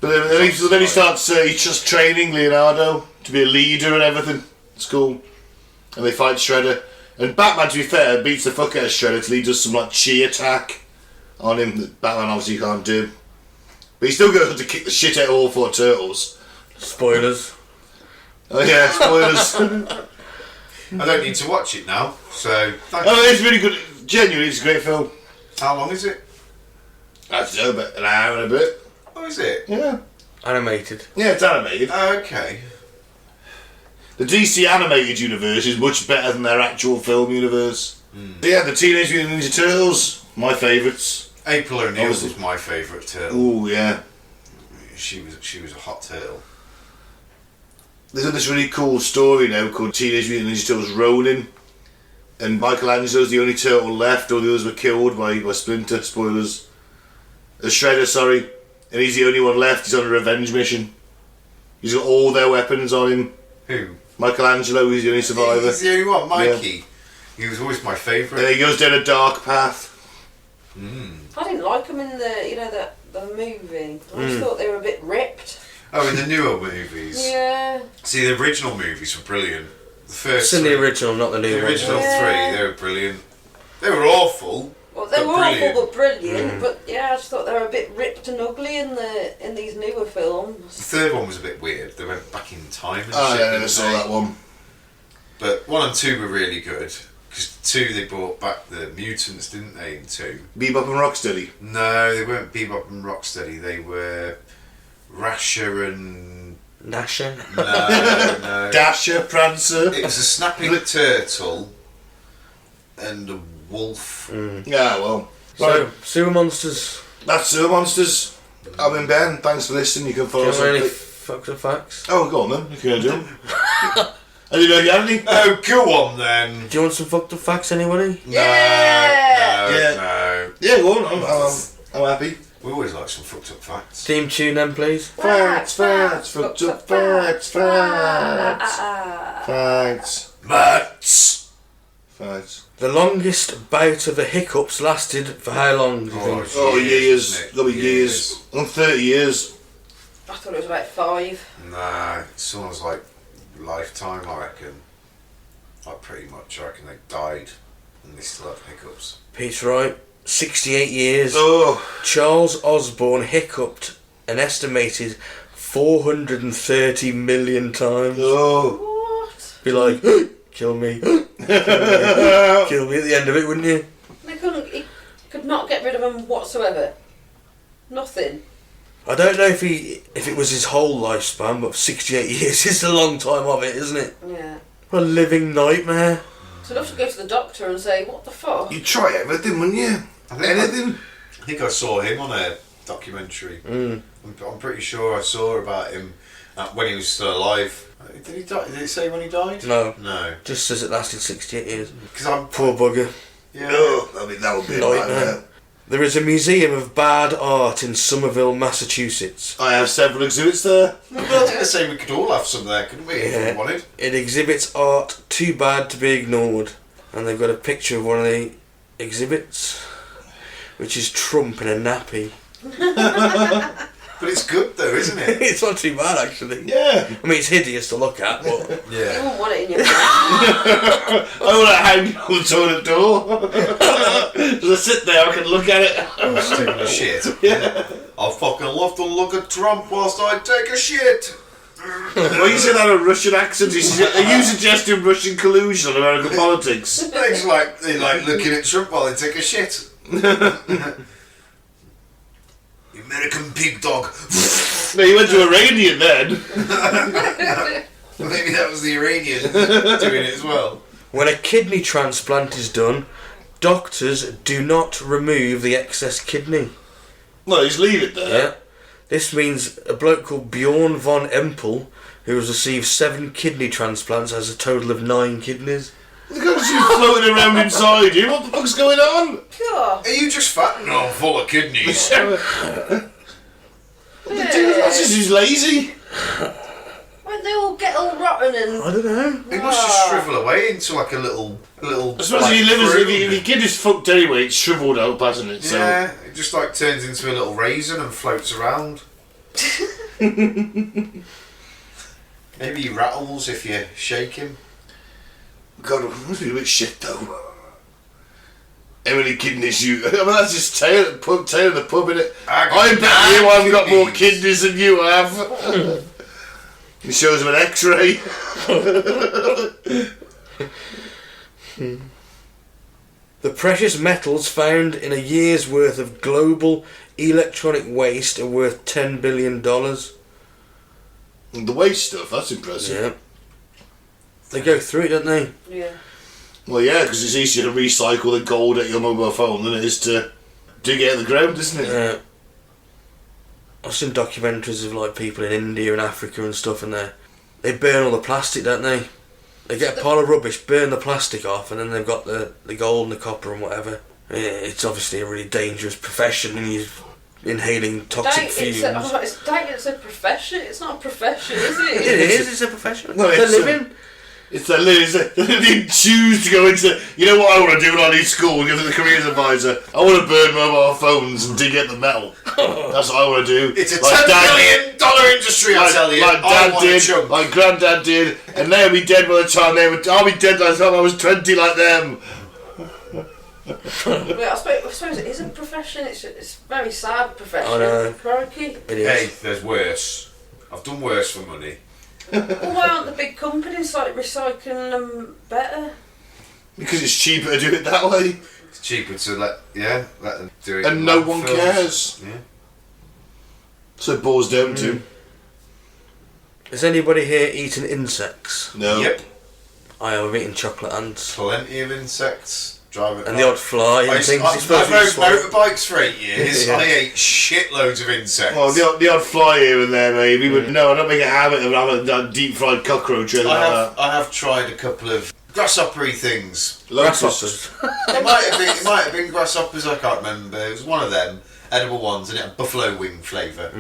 But then he starts he's just training Leonardo to be a leader and everything. It's cool. And they fight Shredder. And Batman, to be fair, beats the fuck out of Shredder till he does some like chi attack on him that Batman obviously can't do. But he still goes on to kick the shit out of all 4 turtles.
Spoilers.
Oh yeah, spoilers.
I don't need to watch it now, so thank you.
Oh, it's really good. Genuinely, it's a great film.
How long is it?
I don't know, about an hour and a bit.
Oh, is it?
Yeah.
Animated.
Yeah, it's animated.
Okay.
The DC animated universe is much better than their actual film universe. Yeah, the Teenage Mutant Ninja Turtles, my favourites.
April O'Neil
Obviously.
was my favourite turtle.
Oh yeah.
She was a hot turtle.
There's this really cool story now called Teenage Mutant Ninja Turtles Ronin, and Michelangelo's the only turtle left. All the others were killed by Splinter. Spoilers. Shredder, sorry, and he's the only one left. He's on a revenge mission. He's got all their weapons on him.
Who?
Michelangelo, he's the only survivor.
He's the only one. Mikey. He was always my favourite.
And he goes down a dark path.
I didn't like them in the movie. I just thought they were a bit ripped.
Oh, in the newer movies.
Yeah.
See, the original movies were brilliant. first
It's in the
three.
original, not the new
The
one.
original
Yeah.
three, they were brilliant. They were awful.
Well, they
But
were
brilliant.
awful but brilliant. But yeah, I just thought they were a bit ripped and ugly in these newer
The
films.
third one was a bit weird. They went back in time and
Oh,
shit.
yeah, I
didn't
never saw
they?
that one.
But 1 and 2 were really good. Because 2 they brought back the mutants, didn't they, in 2?
Bebop and Rocksteady.
No, they weren't Bebop and Rocksteady. They were Rasher and...
Nasher.
No.
Dasher, Prancer.
It was a snapping turtle and a wolf.
Yeah, well.
So,
Right,
sewer monsters.
that's Sewer Monsters. I've been Ben. Thanks for listening. You can
Do
follow
you
us
have
on
any
Twitter.
facts or facts?
Oh, go on then. You can do them. I didn't know you had any.
Oh, go on then.
Do you want some fucked up facts, anybody?
Yeah.
No.
Yeah, go on. I'm happy.
We always like some fucked up facts.
Theme tune then, please.
Facts, facts, facts, facts, facts. Facts.
Mats!
Facts.
The longest bout of the hiccups lasted for how long, do you think?
Oh, years.
isn't it?
Gotta be years. I'm 30 years.
I thought it was about 5.
Nah, it sounds like lifetime, I reckon. Like, pretty much, I reckon they died and they still have hiccups.
Pete's right. 68 years.
Oh.
Charles Osborne hiccuped an estimated 430 million times.
Oh.
What?
Be like, kill me. Kill me. Kill me at the end of it, wouldn't you?
He could not get rid of him whatsoever. Nothing.
I don't know if it was his whole lifespan, but 68 years is a long time of it, isn't it?
Yeah.
What a living nightmare.
So I'd have to go to the doctor and say, what the fuck?
You try everything, wouldn't you? Anything?
I think I saw him on a documentary. I'm pretty sure I saw about him when he was still alive. Did he die? Did it say when he died?
No.
No.
Just says it lasted 68 years.
Because I'm...
Poor bugger.
Yeah.
Oh, that would be a
Nightmare.
nightmare.
There is a museum of bad art in Somerville, Massachusetts.
I have several exhibits there.
Well, I was going to say we could all have some there, couldn't we? If we wanted.
It exhibits art too bad to be ignored. And they've got a picture of one of the exhibits, which is Trump in a nappy.
But it's good though, isn't it?
It's not too bad, actually.
Yeah.
I mean, it's hideous to look at, but...
You
Yeah.
wouldn't want it in your face.
I want to hang on the toilet door. As I sit there, I can look at it.
Just taking a shit.
Yeah.
I fucking love to look at Trump whilst I take a shit.
Well, you said that in a Russian accent. Are you suggesting Russian collusion on American politics?
They like looking at Trump while they take a shit. American pig dog.
No, you went to Iranian then.
Maybe that was the Iranian doing it as well.
When a kidney transplant is done, doctors do not remove the excess kidney.
No, just leave it there.
Yeah. This means a bloke called Bjorn von Empel, who has received 7 kidney transplants, has a total of 9 kidneys.
Look at you floating around inside you. What the fuck's going on?
God.
Are you just fat? No, I'm full of kidneys.
That's just who's lazy.
Won't they all get all rotten and...
I don't know.
He must just shrivel away into like a little.
I suppose if your kid is fucked anyway, it's shriveled up, hasn't it? So.
Yeah, it just like turns into a little raisin and floats around. Maybe he rattles if you shake him.
God, it must be a bit shit though. How many kidneys you... I mean, that's just tail of the pub, innit? I bet you haven't got more kidneys than you have. He shows him an x-ray.
The precious metals found in a year's worth of global electronic waste are worth $10 billion.
The waste stuff, that's impressive.
Yeah. They go through it, don't they?
Yeah.
Well, yeah, because it's easier to recycle the gold at your mobile phone than it is to dig it out of the ground, isn't it?
Yeah. I've seen documentaries of like people in India and Africa and stuff, and they burn all the plastic, don't they? They get a pile of rubbish, burn the plastic off, and then they've got the gold and the copper and whatever. It's obviously a really dangerous profession, and you're inhaling toxic fumes.
It's a profession. It's not a profession, is it?
It is. It's a profession.
Well,
it's a
it's
living.
It's that they didn't choose to go into. You know what I want to do when I leave school? Go to the careers advisor. I want to burn mobile phones and dig at the metal. That's what I want to do.
It's a $10 billion industry, I tell you.
Like Dad did, like Granddad did, and they'll be dead by the time I'll be dead by the time I was 20, like them.
Well, I suppose it is a profession. It's a very sad profession.
I know.
Crikey.
It is.
Hey, there's worse. I've done worse for money.
Well, why aren't the big companies like recycling them better?
Because it's cheaper to do it that way,
It's cheaper to let them do it.
and
in
no one
landfills.
cares.
Yeah.
So it boils down to
Has anybody here eaten insects?
no.
Yep.
I have eaten chocolate ants.
Plenty of insects. Driving.
And the odd fly and things. It's supposed to be
I rode
swallowed.
motorbikes for 8 years.
Yeah.
I ate shitloads of insects.
Well, the odd fly here and there, maybe, but no, I don't make a habit of having a deep fried cockroach or anything like
I have tried a couple of grasshoppery things.
that. Locusts.
Grasshoppers.
It might have been grasshoppers. I can't remember. It was one of them edible ones, and it had buffalo wing flavour.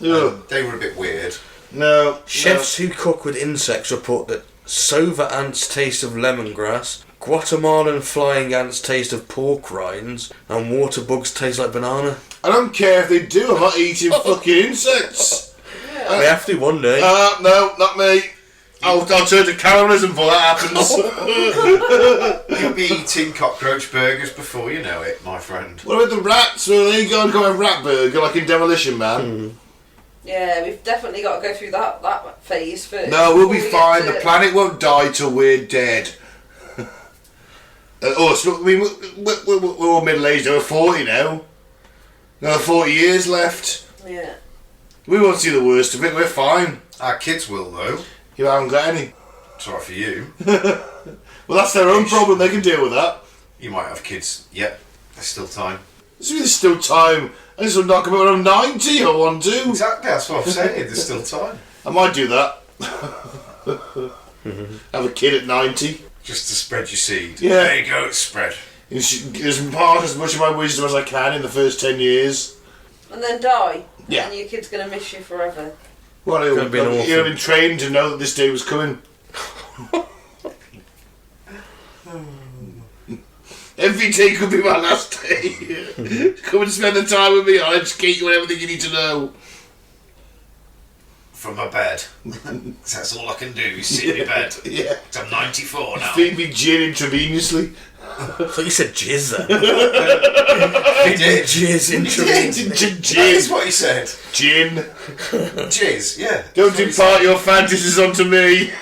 Ugh.
They were a bit weird.
No.
Chefs who cook with insects report that Sova ants taste of lemongrass, Guatemalan flying ants taste of pork rinds, and water bugs taste like banana.
I don't care if they do. I'm not eating fucking insects.
We have to one day.
No, not me. I'll turn to cannibalism before that happens.
You'll be eating cockroach burgers before you know it, my friend.
What about the rats? Will they go and have a rat burger like in Demolition Man?
Yeah, we've definitely got to go through that phase first.
No, we'll be
before we
fine.
get
The
to-
planet won't die till we're dead. So, I mean, we're all middle-aged. We're 40 now. Another 40 years left.
Yeah.
We won't see the worst of it. We're fine.
Our kids will, though.
You haven't got any.
Sorry for you.
Well, that's their own problem. They can deal with that.
You might have kids. Yep, there's still time.
There's still time. I just want to knock them out when I'm 90. I want to.
Exactly, that's what I'm saying. There's still time.
I might do that. Have a kid at 90.
Just to spread your seed.
Yeah.
There you go, it's spread.
Impart as much of my wisdom as I can in the first 10 years.
And then die.
Yeah.
And your kid's going to miss you forever.
Well,
Could have been awful.
you've been trained to know that this day was coming. Every day could be my last day. Come and spend the time with me. I'll educate you on everything you need to know.
From my bed. That's all I can do is sit in my bed.
Yeah.
'Cause I'm 94 now.
Feed me gin intravenously.
I thought you said jizz then.
He did.
Jizz intravenously.
That is what he said.
Gin.
Jizz, yeah.
Don't
That's what he
impart your fantasies onto me.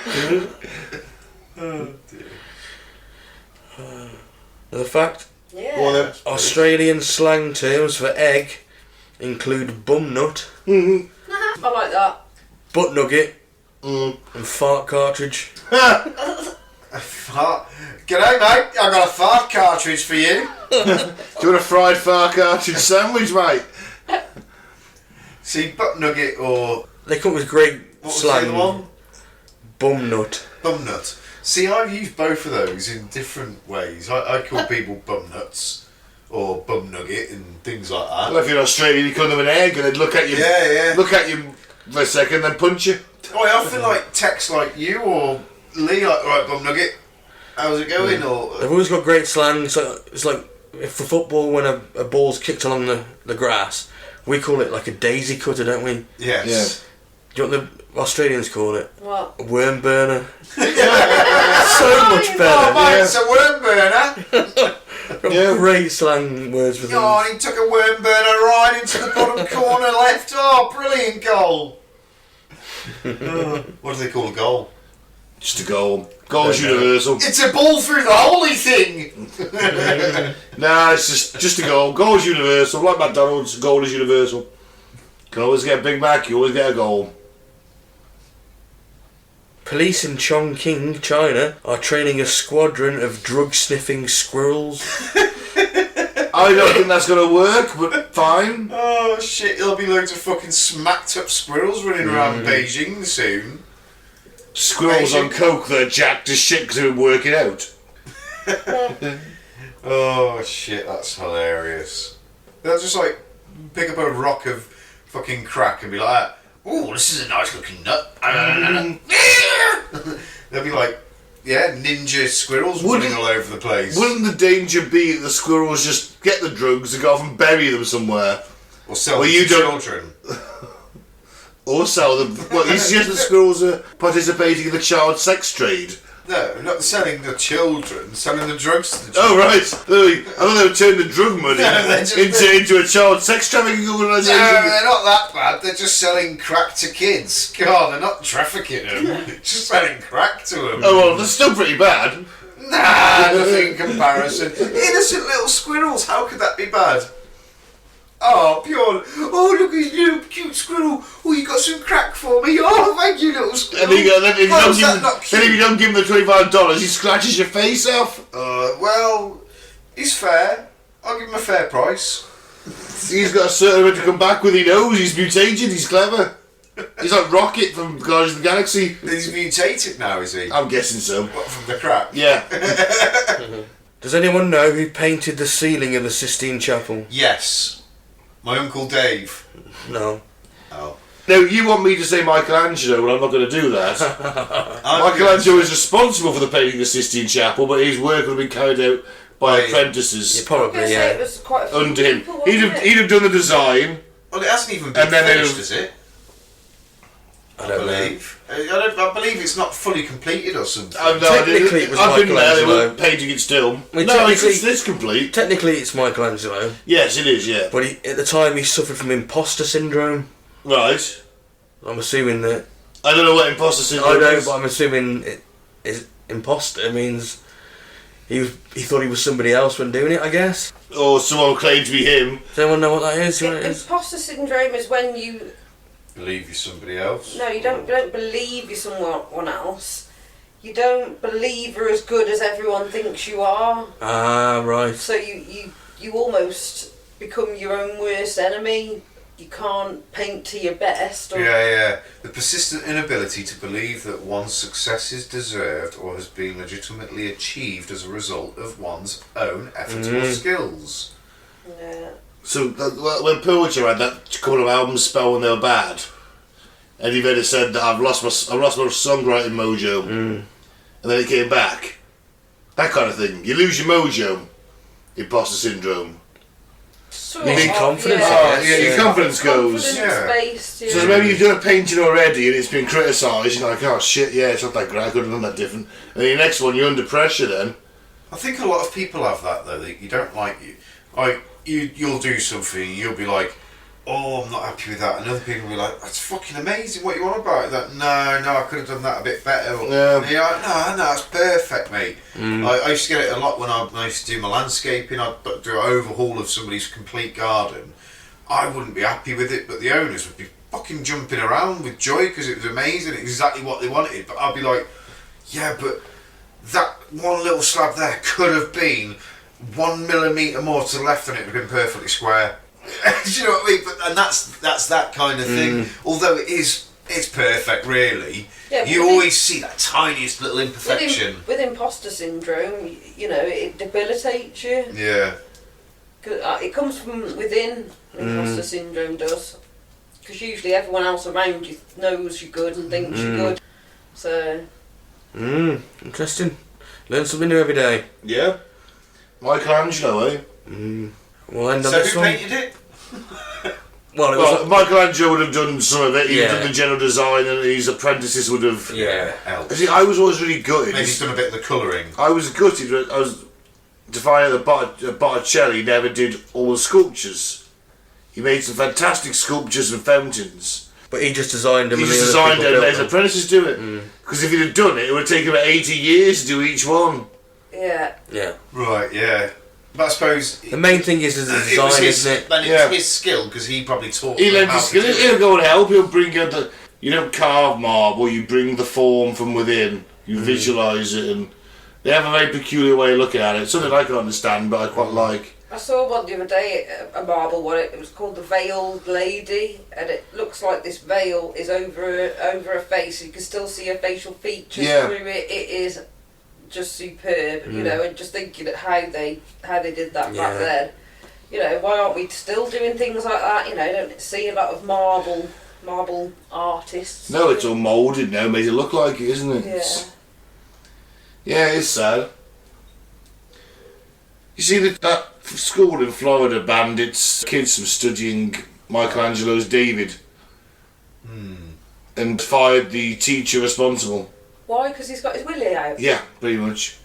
The fact,
Yeah.
Go on then.
Australian slang terms for egg include bum nut,
I like that.
butt nugget, and fart cartridge.
Fart. G'day, mate. I've got a fart cartridge for you.
Do you want a fried far cartridge sandwich, mate?
See, butt nugget or
They come with great
what was the other
slang.
one?
Bum nut.
Bum nut. See, I've used both of those in different ways. I call people bum nuts or bum nugget and things like that.
Well, if you're Australian, you call them an egg and they'd look at you.
Yeah.
Look at you for a second, then punch you.
Oh, I often like text like you or Lee, like, right, bum nugget, how's it going? Or
They've always got great slang. It's like if for football, when a ball's kicked along the grass, we call it like a daisy cutter, don't we?
yes.
Do you know what the Australians call it?
What?
A worm burner. So much
Oh,
better.
mate, it's a worm burner.
Got
Yeah.
great slang words for things.
Oh, and he took a worm burner right into the bottom corner left. Oh, brilliant goal. What do they call a goal?
Just a goal. Goal's universal.
It's a ball through the holy thing.
Nah, it's just a goal. Goal's universal. Like McDonald's, goal is universal. You can always get a Big Mac, you always get a goal.
Police in Chongqing, China, are training a squadron of drug-sniffing squirrels.
I don't think that's going to work, but fine.
Oh shit, there'll be loads of fucking smacked up squirrels running around Beijing soon.
Squirrels on coke that are jacked as shit because they've been working out.
Oh shit, that's hilarious. They'll just like pick up a rock of fucking crack and be like, "Ooh, this is a nice looking nut." They'll be like Yeah, ninja squirrels running all over the place.
Wouldn't the danger be that the squirrels just get the drugs and go off and bury them somewhere?
Or sell them to children.
Or sell them. Well, you suggest the squirrels are participating in the child sex trade?
No, not selling the children, selling the drugs to the children.
Oh, right. I thought they were turning the drug money into a child sex trafficking organisation.
No, they're not that bad. They're just selling crack to kids. God, they're not trafficking them. Just selling crack to them.
Oh, well, that's still pretty bad.
Nah, nothing in comparison. Innocent little squirrels, how could that be bad? Oh, pure. Oh, look at you, little cute squirrel. Oh, you got some crack for me. Oh, thank you, little squirrel.
And then if you don't give him the $25, he scratches your face off.
Well, he's fair. I'll give him a fair price.
He's got a certain amount to come back with, he knows. He's mutated, he's clever. He's like Rocket from Guardians of the Galaxy.
He's mutated now, is he?
I'm guessing so.
What, from the crack?
Yeah.
Does anyone know who painted the ceiling of the Sistine Chapel?
Yes. My Uncle Dave.
No.
Oh.
No, you want me to say Michelangelo, but I'm not going to do that. Michelangelo is responsible for the painting of the Sistine Chapel, but his work would have been carried out by apprentices.
Yeah, probably, yeah.
It was quite a few
Under him.
people,
He'd
wasn't
have done the design.
Well, it hasn't even been finished, is it?
I don't
believe. I believe it's not fully completed or something.
Technically, it was
I've been there, they
Michelangelo.
were painting it still.
I mean,
No,
technically-
it's complete.
Technically, it's Michelangelo,
Yes, it is, yeah.
but at the time he suffered from imposter syndrome.
Right.
I'm assuming that.
I don't know what imposter syndrome
I know,
is.
but I'm assuming imposter means he thought he was somebody else when doing it. I guess.
Or someone claimed to be him.
Does anyone know what that is? What it is?
Imposter syndrome is when you
Believe you're somebody else.
no, you don't believe you're someone else. You don't believe you're as good as everyone thinks you are.
Ah, right.
So you almost become your own worst enemy. You can't paint to your best. Or
Yeah. The persistent inability to believe that one's success is deserved or has been legitimately achieved as a result of one's own effort or skills.
Yeah.
So when Poacher had that couple of albums spell when they were bad, and he then said that I've lost my songwriting mojo, and then it came back. That kind of thing. You lose your mojo. Imposter syndrome.
Sort
You need
of,
confidence,
Yeah.
I guess.
Yeah, your confidence goes.
Confidence-based, yeah.
So maybe you've done a painting already and it's been criticised, you're like, oh shit, yeah, it's not that great, I could have done that different. And then your next one, you're under pressure then.
I think a lot of people have that though. That you don't like you'll do something, you'll be like, oh, I'm not happy with that, and other people will be like, that's fucking amazing. What you want about that? No, I could have done that a bit better.
Yeah.
And you're like, no, that's perfect, mate. I used to get it a lot when I used to do my landscaping. I'd do an overhaul of somebody's complete garden. I wouldn't be happy with it, but the owners would be fucking jumping around with joy because it was amazing, exactly what they wanted. But I'd be like, yeah, but that one little slab there could have been 1 millimetre more to the left and it would have been perfectly square. Do you know what I mean? And that's that kind of thing. Although it's perfect, really. Yeah, you always see that tiniest little imperfection.
With imposter syndrome, it debilitates you.
Yeah.
It comes from within. Imposter syndrome does, because usually everyone else around you knows you're good and thinks you're good. So.
Interesting. Learn something new every day.
Yeah. Michelangelo, eh?
We'll end on
So
this
who
one.
painted it?
Well,
Michelangelo would have done some of it. He would have
Yeah.
done the general design, and his apprentices would have.
Yeah.
Else.
See, I was always really gutted.
Maybe he's done a bit of the colouring.
I was gutted. I was to find out that Botticelli never did all the sculptures. He made some fantastic sculptures and fountains.
But he just designed them.
He
and
just
the other
designed
people
it and
built
let his
them.
apprentices do it. Because if he'd have done it, it would have taken about 80 years to do each one.
Yeah.
Yeah.
Right, yeah. But I suppose
The main thing is the
it was
design,
his,
isn't it?
then it's
Yeah.
his skill because he probably taught
He
them
lent
how
his
to
skill.
do it.
He'll go and help. He'll bring out the. You don't carve marble. You bring the form from within. You visualise it, and they have a very peculiar way of looking at it. Something I can understand, but I quite like.
I saw one the other day, a marble one. It was called the Veiled Lady, and it looks like this veil is over her face. You can still see her facial features through it. It is just superb, and just thinking at how they did that back then. Why aren't we still doing things like that? I don't see a lot of marble artists.
No, it's all moulded now, made it look like it, isn't it?
Yeah.
Yeah, it's sad. You see that school in Florida banned its kids from studying Michelangelo's David and fired the teacher responsible.
Why? Because he's got his willy out.
Yeah, pretty much.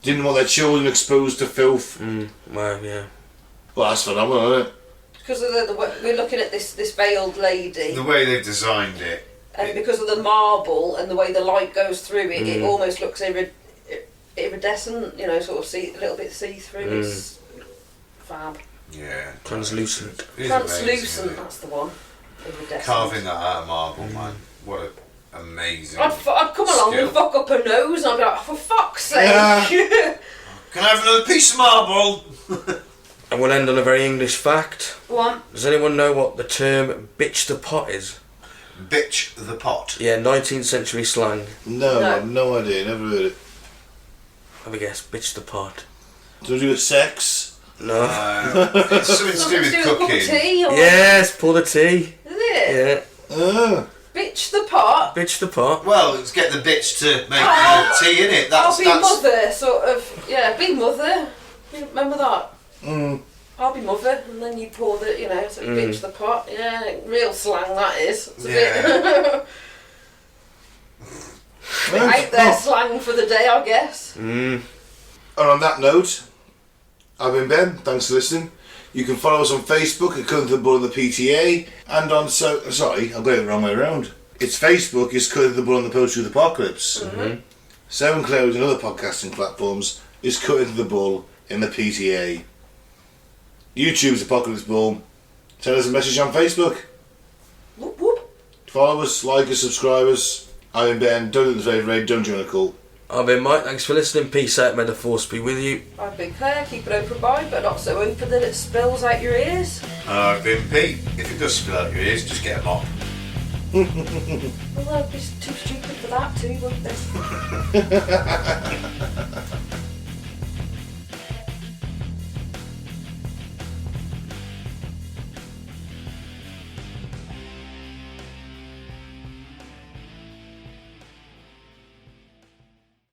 Didn't want their children exposed to filth.
Well, yeah.
Well, that's phenomenal, isn't it?
Because of we're looking at this veiled lady.
The way they've designed it.
And because of the marble and the way the light goes through it, it almost looks iridescent, you know, sort of a little bit see-through. It's fab.
Yeah.
Translucent.
Translucent, that's the one. Iridescent.
Carving that out of marble, man. What an amazing.
I'd come along
skill.
and fuck up her nose and I'd be like, for fuck's sake!
Yeah.
Can I have another piece of marble?
And we'll end on a very English fact.
One.
Does anyone know what the term bitch the pot is?
Bitch the pot.
Yeah, 19th century slang.
No,
No.
I have no idea, never heard it.
Have a guess, bitch the pot.
Do you do with sex?
No.
It's something to do with
a cup of
cooking.
tea or
Yes, pour the tea.
is it?
Yeah.
Bitch the pot.
Bitch the pot.
Well, let's get the bitch to make tea in it.
I'll be mother, sort of. Yeah, be mother. Remember that? I'll be mother, and then you pour the, you know, so bitch the pot. Yeah, real slang that is. It's a bit out there slang for the day, I guess.
And on that note, I've been Ben. Thanks for listening. You can follow us on Facebook at Cutting to the Bull and the PTA, and on sorry, I've got it the wrong way around. It's Facebook is Cutting to the Bull and the Post-Truth Apocalypse. SoundCloud and other podcasting platforms is Cutting to the Bull in the PTA. YouTube's Apocalypse Bull. Send us a message on Facebook.
Whoop whoop.
Follow us, like us, subscribe us. I've been Ben. Don't do the favourite, don't join a cult.
I've been Mike, thanks for listening. Peace out, may the force be with you.
I've been Claire, keep it open wide, but not so open that it spills out your ears.
I've been Pete. If it does spill out your ears, just get a mop.
Well, they'll be too stupid for that too, won't they?